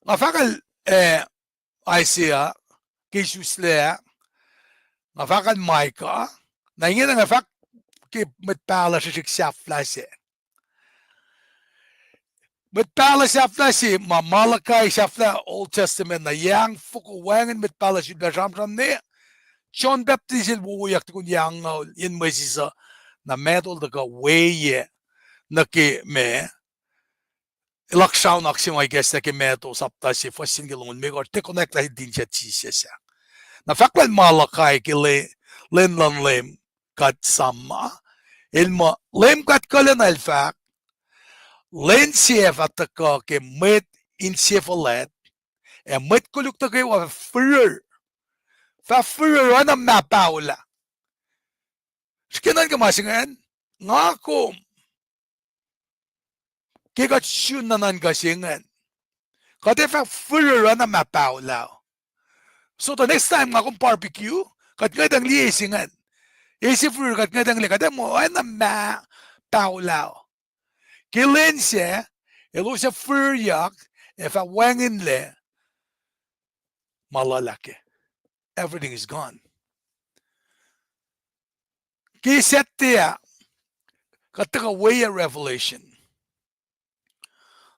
Ngafakal Isaiah kisusle ngafakal Micah na ingin ngafak ki met pala sa flase. Met pala sa flase ma Malachi sa Old Testament na yang fukuwangan met pala sa besamsam ne John Baptist il wuyak kun yang in mesisa na medal daga weye na ke me ilaksaw na kasi I guess na ke meto sapta si fasin gilon me or te connect la din siya siya. Na faklan Malachi ke len LEUM GOD sama ilma LEUM GOD kalen al fak len siya fataka ke met in sifalet e met kuluk ta ke wa fur fa fur ana mapaula. Skinan ka masingan ngakom Kigat shunanan gasingan. Katefa furra na mapaw lao. So the next time nga kung barbecue, kat nga dang liisingan. Isi furra kat nga dang likadang mo, ay na mapaw lao. Kilin siya, ilo siya furyak, if a wangin le, malalaki. everything is gone. Kisettia kataka way a revelation.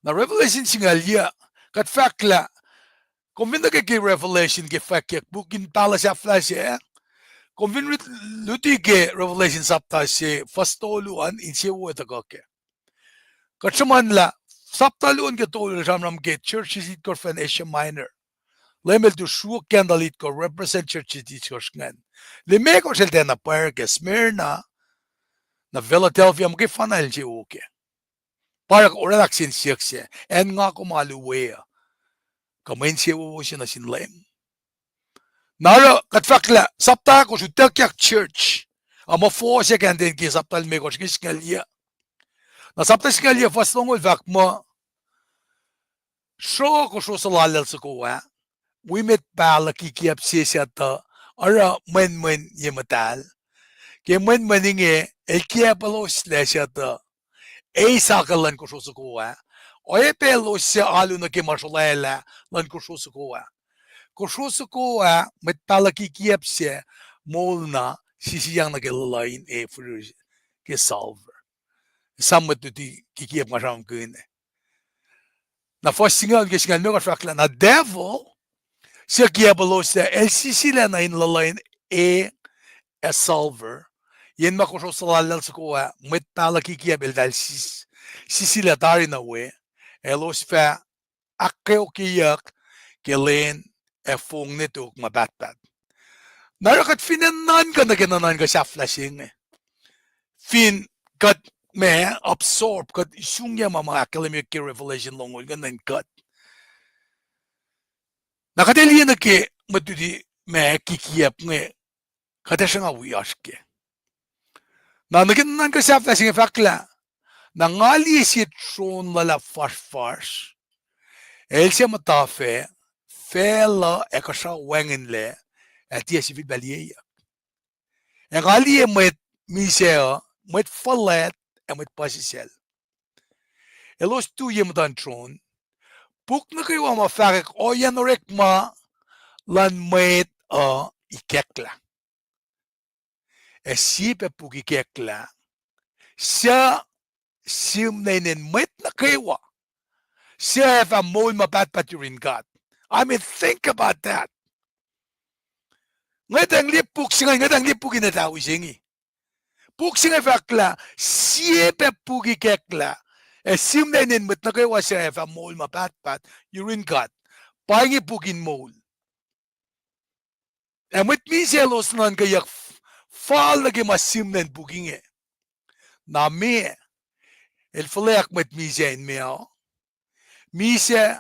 Na revelation singalia kat fakla convin ke revelation ke fakek bukin pala sa flash convin luti ke revelation sapta se fastoluan in se wo ta ke katsaman la saptaluan ke tolu ramram ke churches it korfen Asia Minor lemel du shu candalit ko represent churches it korsngan le me ko selte na par ke Smyrna na Philadelphia mo ke fanal je oke parak oralaksin siakse en nga ko maluwe kamain siya wo siya na sinlem nara katfakla sapta ko su likiyac church ama fo siya kandin ki saptal me ko siya skalya na sapta skalya fastongol vak mo so ko so salalal sa kuwa we met pala kikiyap siya ta ara men yematal ke men maninge el kiyapalo siya ta sakalan ko sa kuwa oye pelo siya alu na ke marshalala lan ko sa kuwa Kosrae met palaki kiepse molna sisiyang nagelalain for ke solver. Sammet di kikiep maram kun. Na fastingan ke singan mga fakla na devil siya kiabalo siya el sisila na inlalain solver. Yen makosro salalal sa kuwa met palaki kiep el dal sisila tari na we elos fa akketeyac kelen fong nito mabatbat. Narakat finanan ka na gananan ka sa flashing. Fin kat me absorb kat isungya mga academic revelation longol ganan kat. Nakadeli na ke matudi me kikiyap nge kata siya nga wiyows ke. Na nagananan ka sa flashing fakla na ngali si tron lala fars. El siya matafe fela ekasa wengenle atia sivit balia. En ali met misea met fallet en met pasisel. Elos tu yem dan tron. Puk na kayo ma fakek o yanorek ma lan met ikekla. E sipe puk ikekla. Siya simnainen met na kayo. Siya fa mol mabatbat yurin God. I mean, think about that. Ngadang lipuk singa ngadang lipuk ina tao singi. Puk singa fakla siepe pugi kekla. Simnainen met na kayo siya fa mol mabatbat yurin God. Paing pukin mol. Met mi selos nan kayak fall lagi masimnan puking Na me el fleck met mi zijn meo. Mi se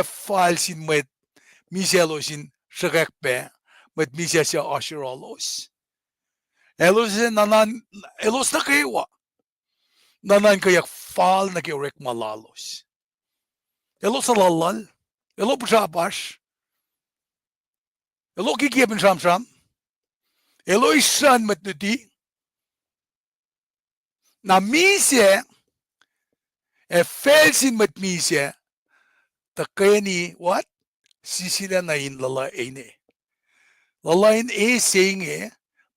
fall sin met miselos in shrekpe met misesia ashirolos. Elos na kayo. Nanan kayak fall na kayo rek malalos. Elos alalal. Elo pusapash. Elo kikiyapin sham. Elo isan met nuti. Na mise felsin met mise takeni what? Sisila na in lalain Lalain saying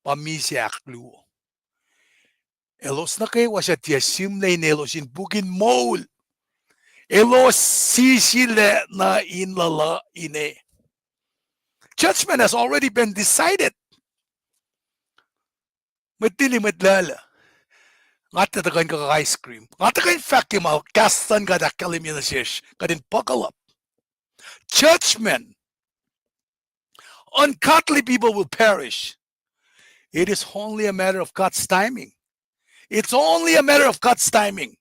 pamise aklu. Elos na kayo wasya tiyasim na inelos in bugin mol. Elos sisila na in lalain Judgment has already been decided. Matili matlala. Ngata da ka ice cream. Ngata ka in fact ma kastan ka da kalimya na shish. Kadin pacl up. Judgment. Ungodly people will perish. It is only a matter of God's timing. It's only a matter of God's timing.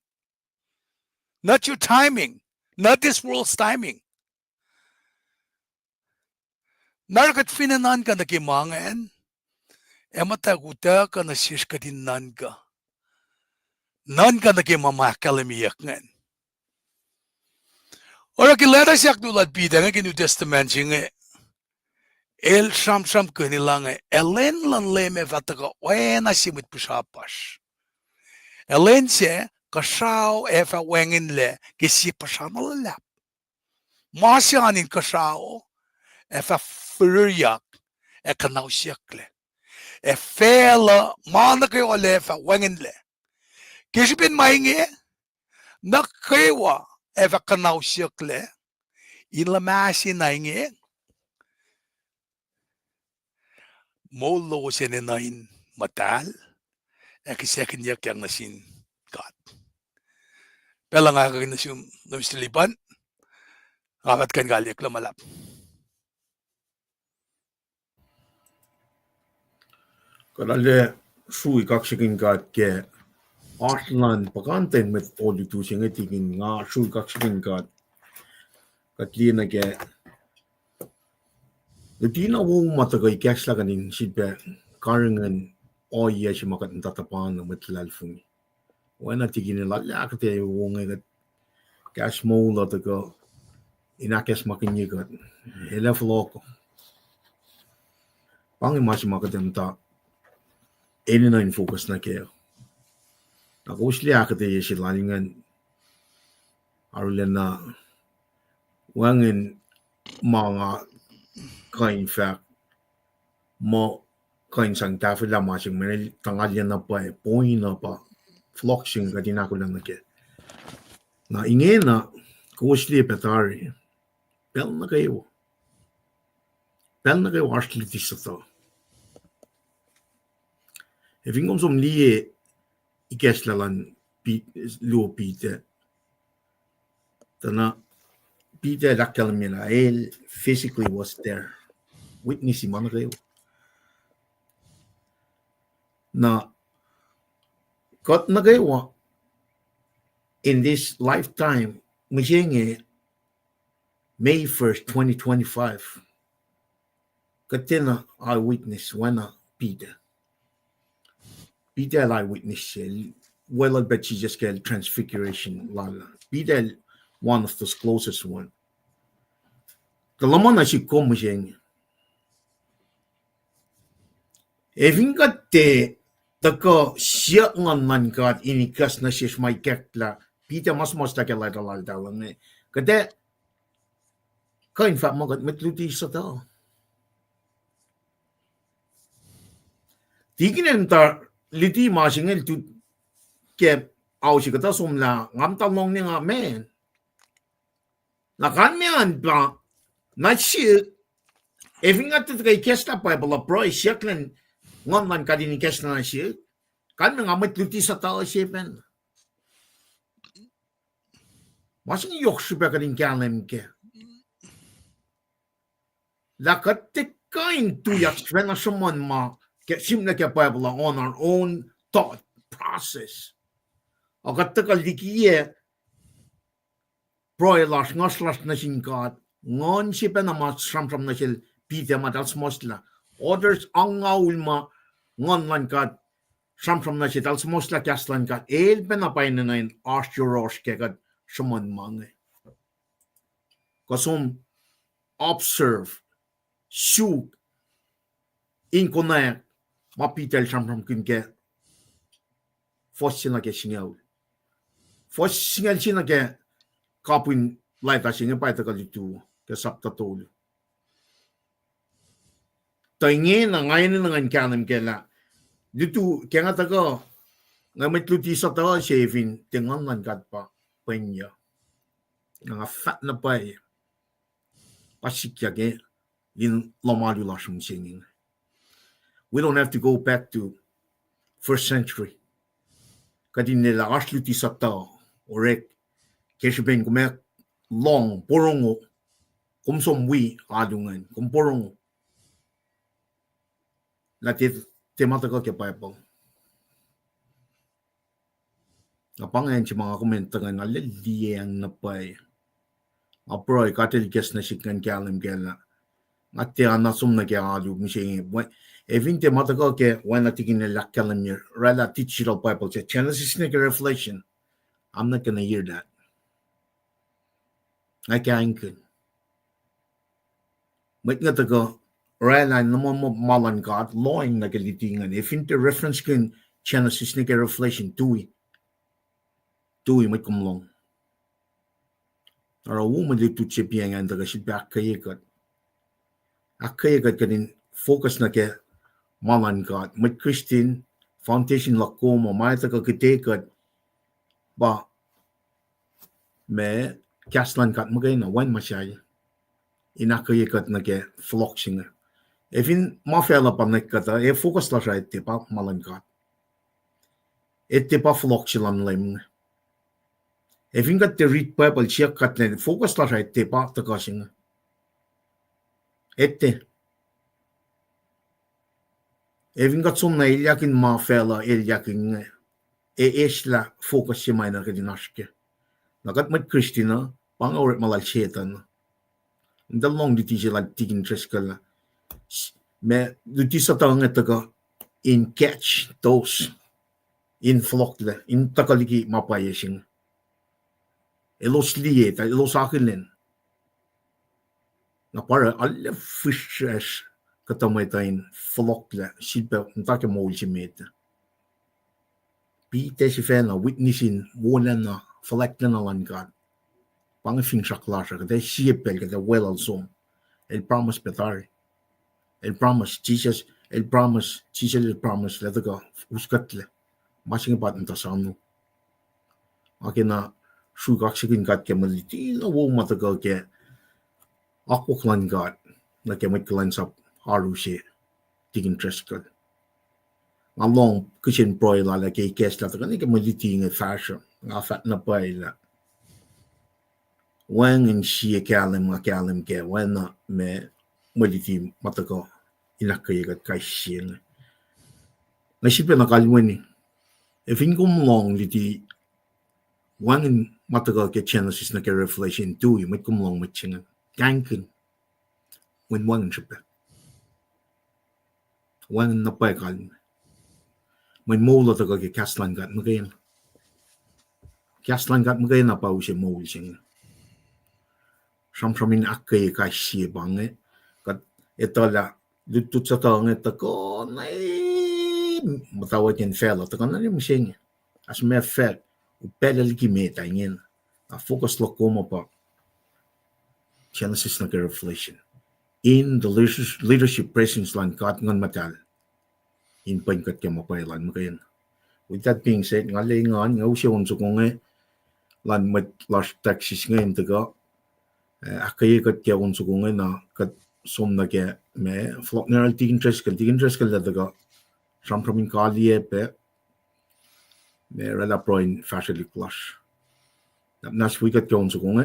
Not your timing. Not this world's timing. Narakat finanan ka na kimangan. Emataguta ka na shish ka din nan ka. Nan ka na kimamakkalamiyak ngan. Ora kilala siyak tulad bida nga New Testament nga el sham kanilang elen lan leme vataka oana simit pusapas. Elen siya kasaw efa wengin le kisi pasama lalap. Masyanin kasaw efa furiyak kanausiakle fela manake ole fa wangenle kishbin mainge nakewa kanausiakle ilamasi nainge molo senenain matal second yak yang nasin God pela nga kaginasum namistilipan kapat kan galiak lamalap Kadalle Srui kaksakin ke Artland pakanten met auditusing etikin nga Srui kaksakin katlina ke Dina wo matagay kasla kanin sipe karangan oya si makat tatapan na matlalfung. Wana tigin nila akketeyac wo ngagat kas mo la taga inakes makinyigat elefloko. Pangi masi makatem ta 89 focus na kayo. Ako usli akketeyac si lalingan arulan na wangin mga kain fact mo kain sang tafila masing manil tangalyan na pa point na pa floxing kadina ko lang nake na ingin na kusli petari pel na kayo asli sa to evingom som liye ikeslalan luo pite tana pite lakal mina el physically was there witness man kayo na got na kayo in this lifetime mjenge May 1st 2025 katina eyewitness wana Peter eyewitness well I bet she just get transfiguration lala Peter one of those closest one kalaman na si ko mjenge Evingatte taka siya ngan kat inikas na siya may kekla Peter mas takela dalang kade kain fa magat metluti sa to tiginen ta liti masingel tu ke au si kata somla ngam talong ni nga men na kan mian ba na si evingatte kay kesta pa bala pro siaklen ngon kadini kes na siya kan nga metluti sa to siya pen masing yok siya kadin kalem ke Lakatte kain tuyak when someone ma get simple ke Bible on our own thought process. Agatte ka likiyac broilas ngaslas na singkat ngon si penamat from na sil pite matals mosla. Others angaul ma ngon lan kat from na sil tals mosla kaslan kat el penapay na nain asturos ke kat someone mange. Kasum observe Suk inkonayak mapitel samram kunke fosina ke singaw fosingal sina ke kapun laita singa paita kalitu ke sapta tolu tainge na ngayon na ngan kanam kela ditu kaya nga taga ngamitluti sa tawa shaving tingan nan katpa penya nga fat na pa pasikyage in Lomalulashum singing. We don't have to go back to first century. Kadinela ashluti sata orek kesben kumek long porongo kumsom wi adungan kumporongo. Latit temata ka ke Bible. Napangayan si mga komentangan na liliyang napay. Aproy katil kes na sikan kalam kela. Ate anasum na kaya adu mishing evinte mataka ke when atikin la calendar rala teach it Bible che Genesis na Revelation I'm not gonna hear that I can't but nga taga rala no mo malan God loing na galitingan if inte reference kun Genesis na Revelation tui may kumlong ara woman de tu chepiang and taga shibak kayekat akketeyac kanin focus na ke malan God mit Christian foundation lakko mo mai ta ka kakketeyac ba me kaslan kat mo na wan masyay inakketeyac na ke floxing Evin mafela pannekkata e focus la raitte pa malan God ette pa floxilan lem Evin kat te read Bible check kat ne focus la raitte pa ta kasing ette Evin kat sunna ilyakin mafela ilyakin esla focus si mai na kadinaske nakat mat Kristina pangawret malal shetan ndalong diti sila tigin treskala me diti sa tanga taga in catch those in flock le in takaliki mapayesing elos lieta elos akilin na para alle fishes katamaytain flock le sipa ntake molsimeta Pite si fena witnessin wolacna wolacna lan God pangfing saklasha kade siepel kade welal som el promise petari el promise Jesus el promise letaga uskatle masing bat nta sano akina shu kaksakin God ke maliti na wo mataga ke akoklan God na ke kulacnsap harushe tigin treskal along kitchen boy la ke kes la ka ni ke maliti nge fashion nga fat na paila wen in shi kalem ke wen na me maliti mataga inakketeyac KahsInKol na sipe na kalweni Evin kumlong liti wan mataga ke Genesis na ke Revelation 2 mit kumlong mit chingan kankin wen wan sipe wan na pa kalm When mola taga ke kaslan gat magayin na pa usi mol sing samsamin akketeyac KahsInKol bange kat etala dutut sa tanga tako na mutawaek fela taka na rin sing as me fel upela likimeta ingin a focus lo koma pa Genesis na ke Revelation in the leadership presence lan kat ngan matal in Paing kat ke mapailan magayin with that being said ngalingan nga usi unso konge lan mat last taxis ngayon taga akketeyac ke unso konge na kat som na ke me flock na tigin treskal la taga sampramin kalie pe me rela proin fashili clash nas wicket ke unso konge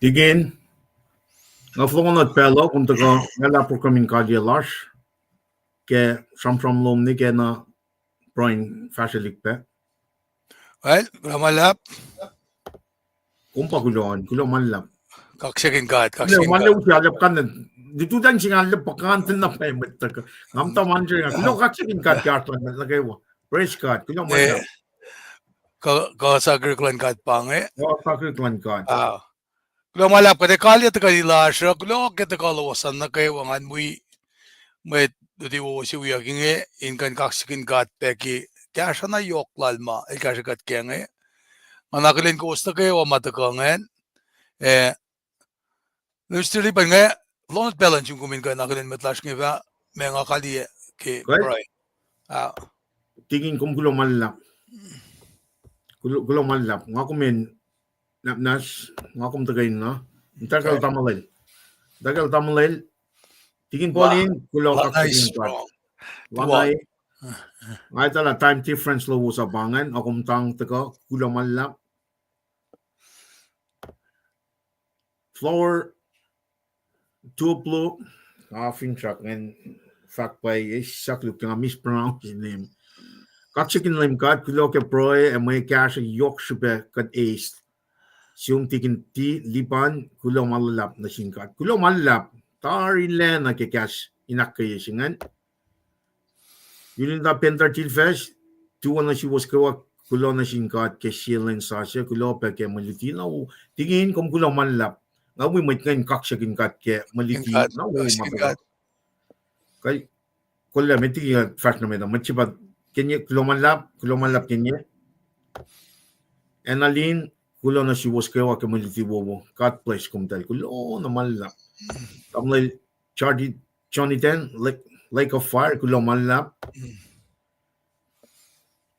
Digin nga flongon at pelo kung taga ngala po kaming kadyalas ke from lom ni ke na proin fashalik pe Well, ramalap kumpa kulo manlap kaksakin kat Malo siya alap kan dito dan sing alap pakanten na pa metak. Ngamta manje nga kulo kaksakin kat kartlan lagay wa. Fresh kat kulo man. Kasagir kat Paing. Kaksakin kat. Kulo malap ka de kalya ta kanila siya kulo kita kalawasan na kayo wangan mwet di wo si wiya kinge inkan kaksakin kat peki kaya siya na yok lalma kaya kat kenge. Manakilin ko usta kayo matakangen. Nustili pa nga lonat balance yung kumin ka nakalin matlash nga mga kali ke right. Tingin kong kulo malap. Kulo malap. Nga kumin napnas nga kum tagayin na. Tagal tamalil. Tingin polin kulo kaksakin kat. Wanay. Nga tala time difference lo sa bangan. Akum tang taga kulo malap. Floor tuplo halfing truck and fact by is sakluk nga mispronounce his name. Kaksakin lim kat kulo ke proy and may cash yok shube kat ace. Siyong tikin ti lipan kulo malap na singkat. Kulo malap tari len na ke cash inakay singan. Yun na pentar tilfesh tuwa na si was kawa kulo na singkat ke silen sa siya kulo pe ke malitina tingin kum kulo malap. Ngawi may kain kaksakin kat ke maliti na matagal. Kay kulla meti fast na meda machibat kenye kulomalap kenye. Enalin kulo na si was kawa ke maliti bobo kat place kumtal kulo na malap. Tamlay Charlie Johnny Ten like of fire kulo malap.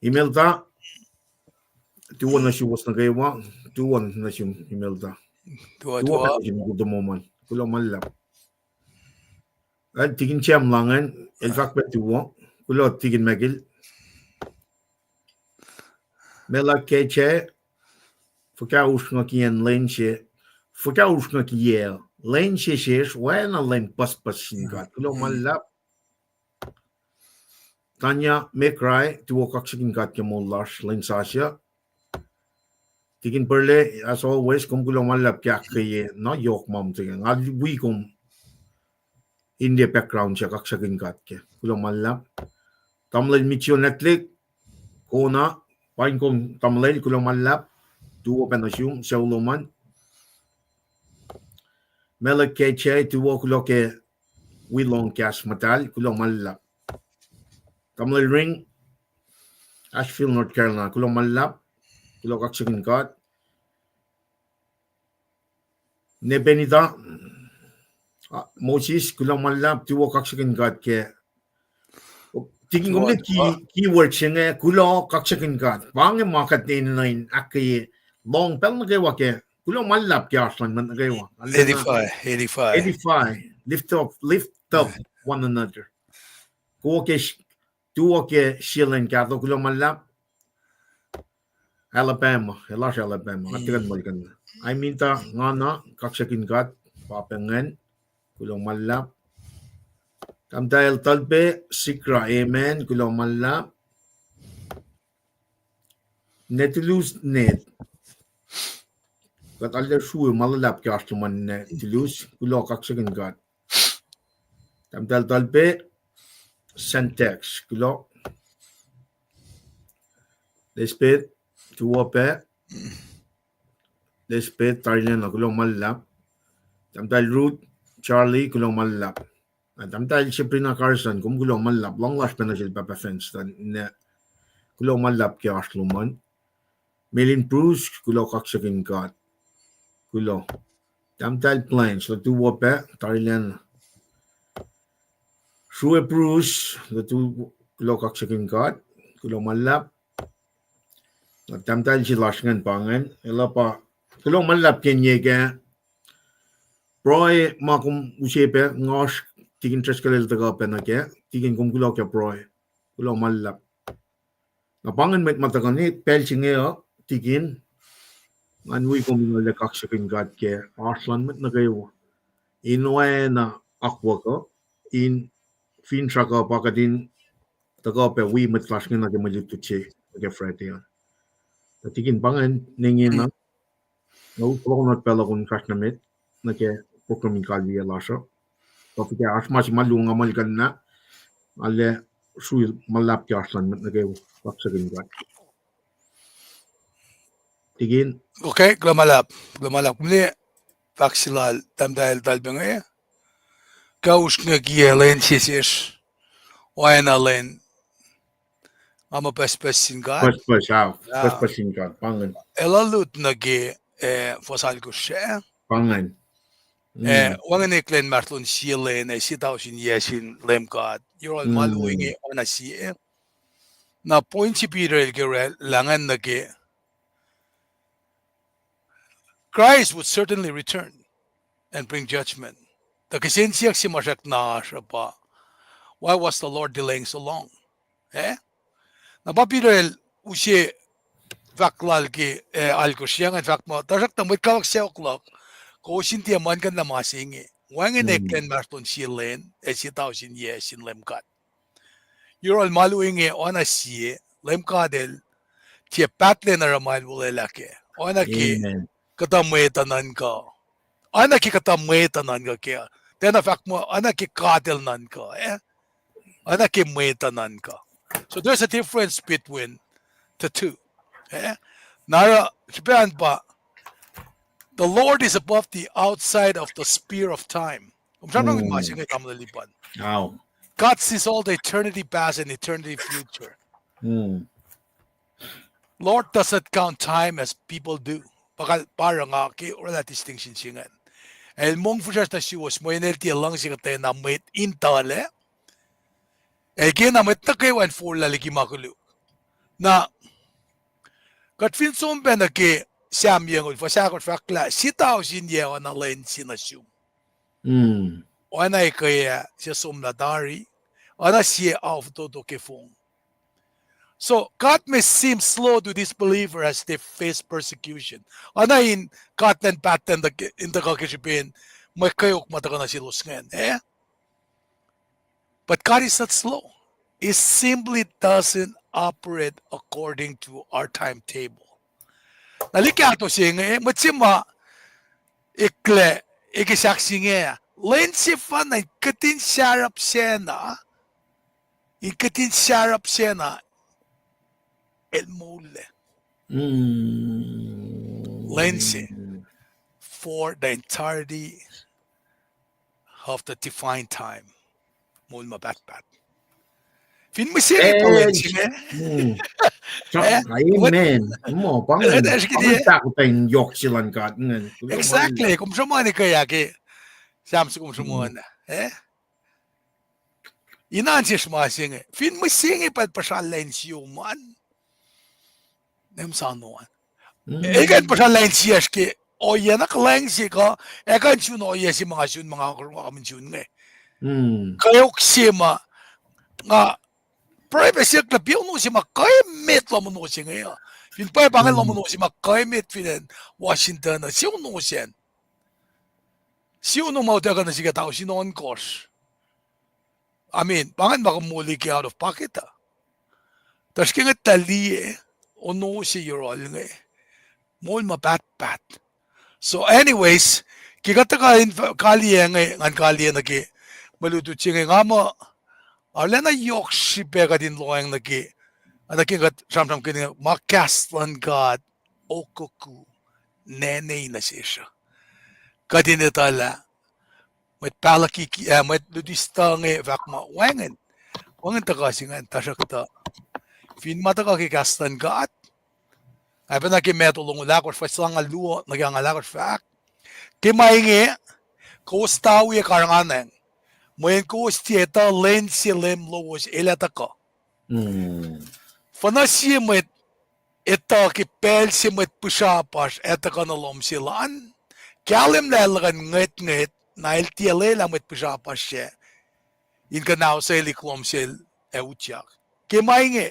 Email ta tuwan na si was na kawa tuwan na si email ta. Tuwa gusto mo man. Kulo malap. At tigin siyam langan. In fact, tuwa. Kulo tigin magil. Mela keche. Forkaush nga kiyan lensje. Forkaush nga kiyan. Lensje siya. Wena len paspas singkat. Kulo malap. Tanya mekray. Tuwa kaksakin kat ke molash. Lensasya. Tigin perle, as always, kung kulo malap kaya kaya no yok mam tigin. Ngalwi kung India background siya kaksakin kat kaya. Kulo malap. Tamlay mityo netlik. Kona. Paing kong tamlay kulo malap. Tuwa penasyum. Siya uluman. Melak keche. Tuwa kulo ke wilong kas matal. Kulo malap. Tamlay ring. Asheville, North Carolina. Kulo malap. Kulo kaksakin kat. Nebenida Moses kulo malap tuwa kaksakin kat ke. Tingin ko keyword siya nga kulo kaksakin kat. Paing makat ninayin akay long pel na kayo ke. Kulo malap kaya aslan man na kayo. 85. Lift up one another. Tuwa ke shilling kato kulo malap. Alabama. Atigan mo ikan na. I mean ta nga na kaksakin kat. Papengan. Kulong malap. Kamdayal talbe. Sikra. Amen. Kulong malap. Netilus net. Kat alda shuwe malalap kaya man netilus. Kulong kaksakin kat. Kamdayal talbe. Sentex. Kulong. Despit. Tuwape. Despit. Tarilan na kulong malap. Kamdayal root. Charlie kulong malap. At kamdayal siyempre na Carson kung kulong malap. Long last pa na sila papafence. Kulong malap kaya asluman. Melin Bruce kulong kaksakin kat. Kulong. Kamdayal plains. Tuwape. Tarilan. Srui Bruce. Kulong kaksakin kat. Kulong malap. At kamdayal si Lasngan pangan. Ila pa. Kulong malap kenye ka. Proy makum usipe ngosh tigin tres kalil taga penake tigin kumkulo ke proy kulo malap napangan met matakan ni pelchingeo tigin anwi kumino le kaksakin kat ke arslan met nagayo inwe na akwa ko in fin traka pakadin taga pe wi met flashkin na ke malituche ke friday tigin pangan ningin na no kulo not pela kun crash na met nake programming kalviya lasha. Tapi ke asma si malunga malkan na alle Srui malap ke aslan nake kaksakin God. Tigin. Okay, glamalap. Mli vaksilal tamdayal dalbenge. Kaushna gielen sisish. Oana len. Ama pespesin God. Pespesin God. Pangan. Elalut nagi fosal kushe. Pangan. Wangan eklen martlon sielen sitausin yesin LEUM GOD. You're all maluingi ona siye. Na point si Peter el langan nagi. Christ would certainly return and bring judgment. The kasinsiyak si masak na siya pa. Why was the Lord delaying so long? Napapirel usi vaklal ki alko siya nga fak mo. Tasak na may kawak siya o'clock. Ko sinti man kan na masingi. Wangin eklen marton silen sitaw sin sin LEUM GOD. You're all maluingi ona siye LEUM GOD el tiye patle na ramal wolacna. Ona ki katamwetanan ka. Ana ki katamwetanan ka kaya. Tena fak mo ana ki katilnan ka. Ana ki mwetanan ka. So there's a difference between the two. Nara, the Lord is above the outside of the sphere of time. God sees all the eternity past and eternity future. Lord doesn't count time as people do. Para nga ki wala distinction singan. El mong fusas na siwas mo inelti lang si katay na mwet intale. Again, na mwet na kayo and for laliki makulu. Na kat fin som ben na ki siam yang fa sa kot fakla sitaw sin ye on a len sinasum. Ona kaya siya som na dari. Ona siya auf todo ke fong. So God may seem slow to this believer as they face persecution. Ana in katlen paten in the kakishipin may kayok mataga na silos ngayon. But God is not slow. He simply doesn't operate according to our timetable. Nalikiyac siya ngayon, matsima ikle ikisaksi ngayon. Lensi fa na ikatin syarap siya na el mole. Lensi for the entirety of the defined time. Mul mabatbat. Fin mo siya ito lensi Amen. Mo pangan. Pangan yok silang God. Exactly. Kung sumuha ni kaya ki Samsi kung sumuha na. Inansi siya fin mo siya pa lensi man. Nem sanoan. Egan pa siya lensi ki o yan ak lensi ka egan siya no yan si mga kami siya nga. Kayok siya nga privacy na biyo no siya makaimit la mo no siya nga. Fin pa pangal la mo no siya makaimit fin Washington na siya no siya. Siya no mautaga na siya tao siya on course. I mean, pangan makamuli ki out of pocket Tas kaya tali ono siya yorol nga Mol mabat-bat. So anyways, kikata kaliya ngan kaliya nagi maluto siya nga mo Arle na yok si pega din loang nagi. Anakingat samsam kini makaslan God okoku nene na siya. Kadin itala. Met palaki met ludista nge vakma wangen. Wangen tagasingan tasakta. Fin mata ka kikaslan God. Ay pa nakimetulong ulakot fa slang aluo nagangalakot fak. Kimaingi kostawi karanganen. Moyen ko stieta len silem lowos elataka. Fanasi met eta ki pel si met pusapas eta kanalom silan. Kalim nalagan nget nail tiele lang met pusapas siya. In kanaw sa iliklom sil eutyak. Kimaingi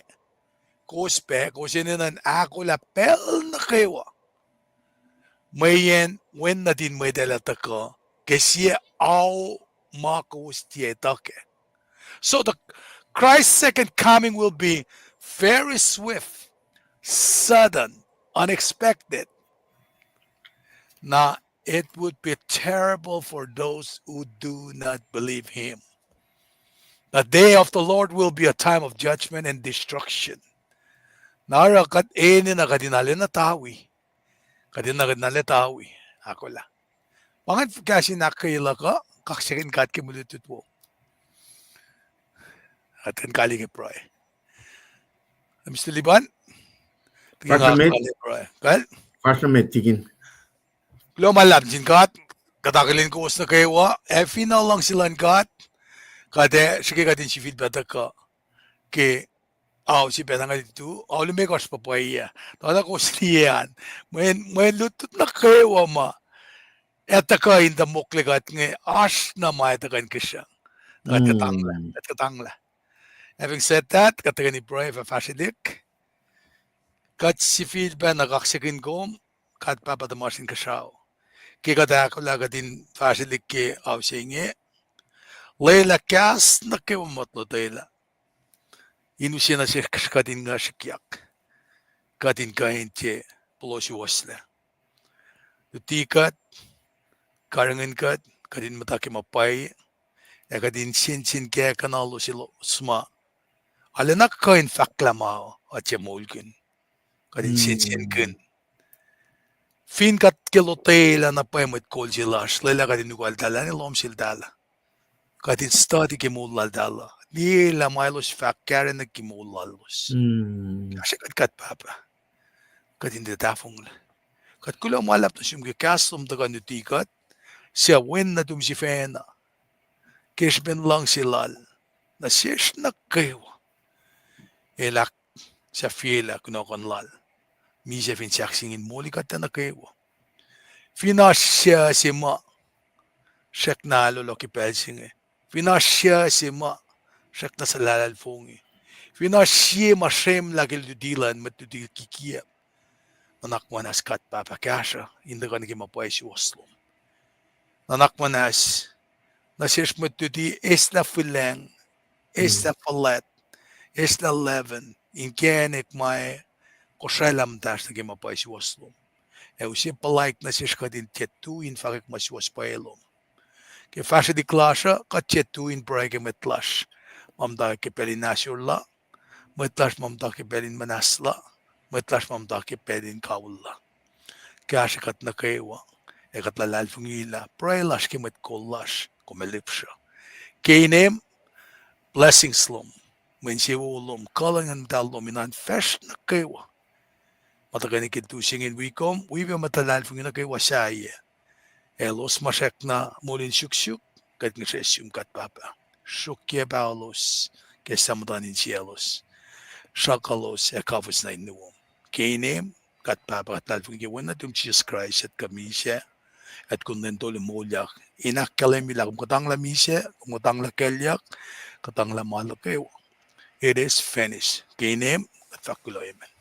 kospe kosininan akollah pel na kewa. Mayen wen na din may dalataka kasi au So the Christ's second coming will be very swift, sudden, unexpected. Na it would be terrible for those who do not believe him. The day of the Lord will be a time of judgment and destruction. Nara kat eni na kadinali na tawi. Kadinali tawi. Akollah. Bakit kasi nakayla ka? Kaksakin kat kimulutut mo. At kan kali ke proy. Mr. Liban? Fashamet tigin. Lumalap din kat. Katakilin ko na kayo. Final lang silang kat. Kade, sige katin si feedback ka. Ke, si petang dito. Lumekos pa po iya. Tada ko siliyan. May lutut na kayo ma. Eta ka in the mukle kat nga. Na may takan kisya. Kat katangla. Having said that, katakan ni Bro, fashidik. Kat si feedback na KahsInKol. Kat papatamasin ka siya. Kaya akollah katin fashidik ke singe. Layla kas na kayo matlo tayla. Inusin na siya katin nga likiyac. Katin kain che wiowos. Tutikat, karangan kat, katin mataki mapay, katin sin kaya kanalo sila sma. Alanak kain faklamao at siya mulkin. Katin sin kin. Fin kat kilo tayla na pay mwet kol silash, layla katin nukwal dala ni lom sildala. Katin study kimulal dala. Nila mailos fakkaren na kimulalos. Kasi kat papa. Katin detafong la. Kat kulang malap na siyang kasom da kanutikat. Siya win na tum si fena. Kishben lang silal. Na siyash na kayo. Elak sa fiela kunokonlal. Misa fin siyaksingin muli kat na kayo. Finasya si ma. Siyak na lolo kipelsing eh. Finasya si ma. Siyak na sa lalalfong eh. Finasya ma shem lagil dudilan matudil kikiyap. Nanakmanas kat papakasha. Hindi ka nagimapuay si Waslom. Nanakmanas. Nasiyash matudi is na fileng. Is na palet. Is na leven. Inkenik may Kosrae lamtas nagimapuay si Waslom. Usi palaik na siyash ka din tietuin fakik mas waspaelom. Ke fasya di klasya, ka tietuin praike metlash. Mamda ke pelin nasyurla. Metlash mamda ke pelin manasla. Metlash mamda ke pelin kaulla. Kaya siya kat na kaewa. Kat lalalfungila. Praylash ke met kollash. Kumelipsya. Kainem, blessings lom. Mensiwulom. Kalangan dalom inan fesh na kaewa. Matagani kintusingin wikom. Wiwi matalalfungila kaewa saya. Elos masyak na mulin syuk-syuk. Kat nga siya siyum kat papa. Syukye paulos. Kesa matanin sielos. Shakalos ekavus na inuom. Kainem, kat papa kat lalfungila na tum Jesus Christ at kami siya. At kung nento Auliyak. Inakkalemila kung katangla misya. Kung katangla kelyak. Katangla malakayo. It is finished. Kainem at fakuloy man.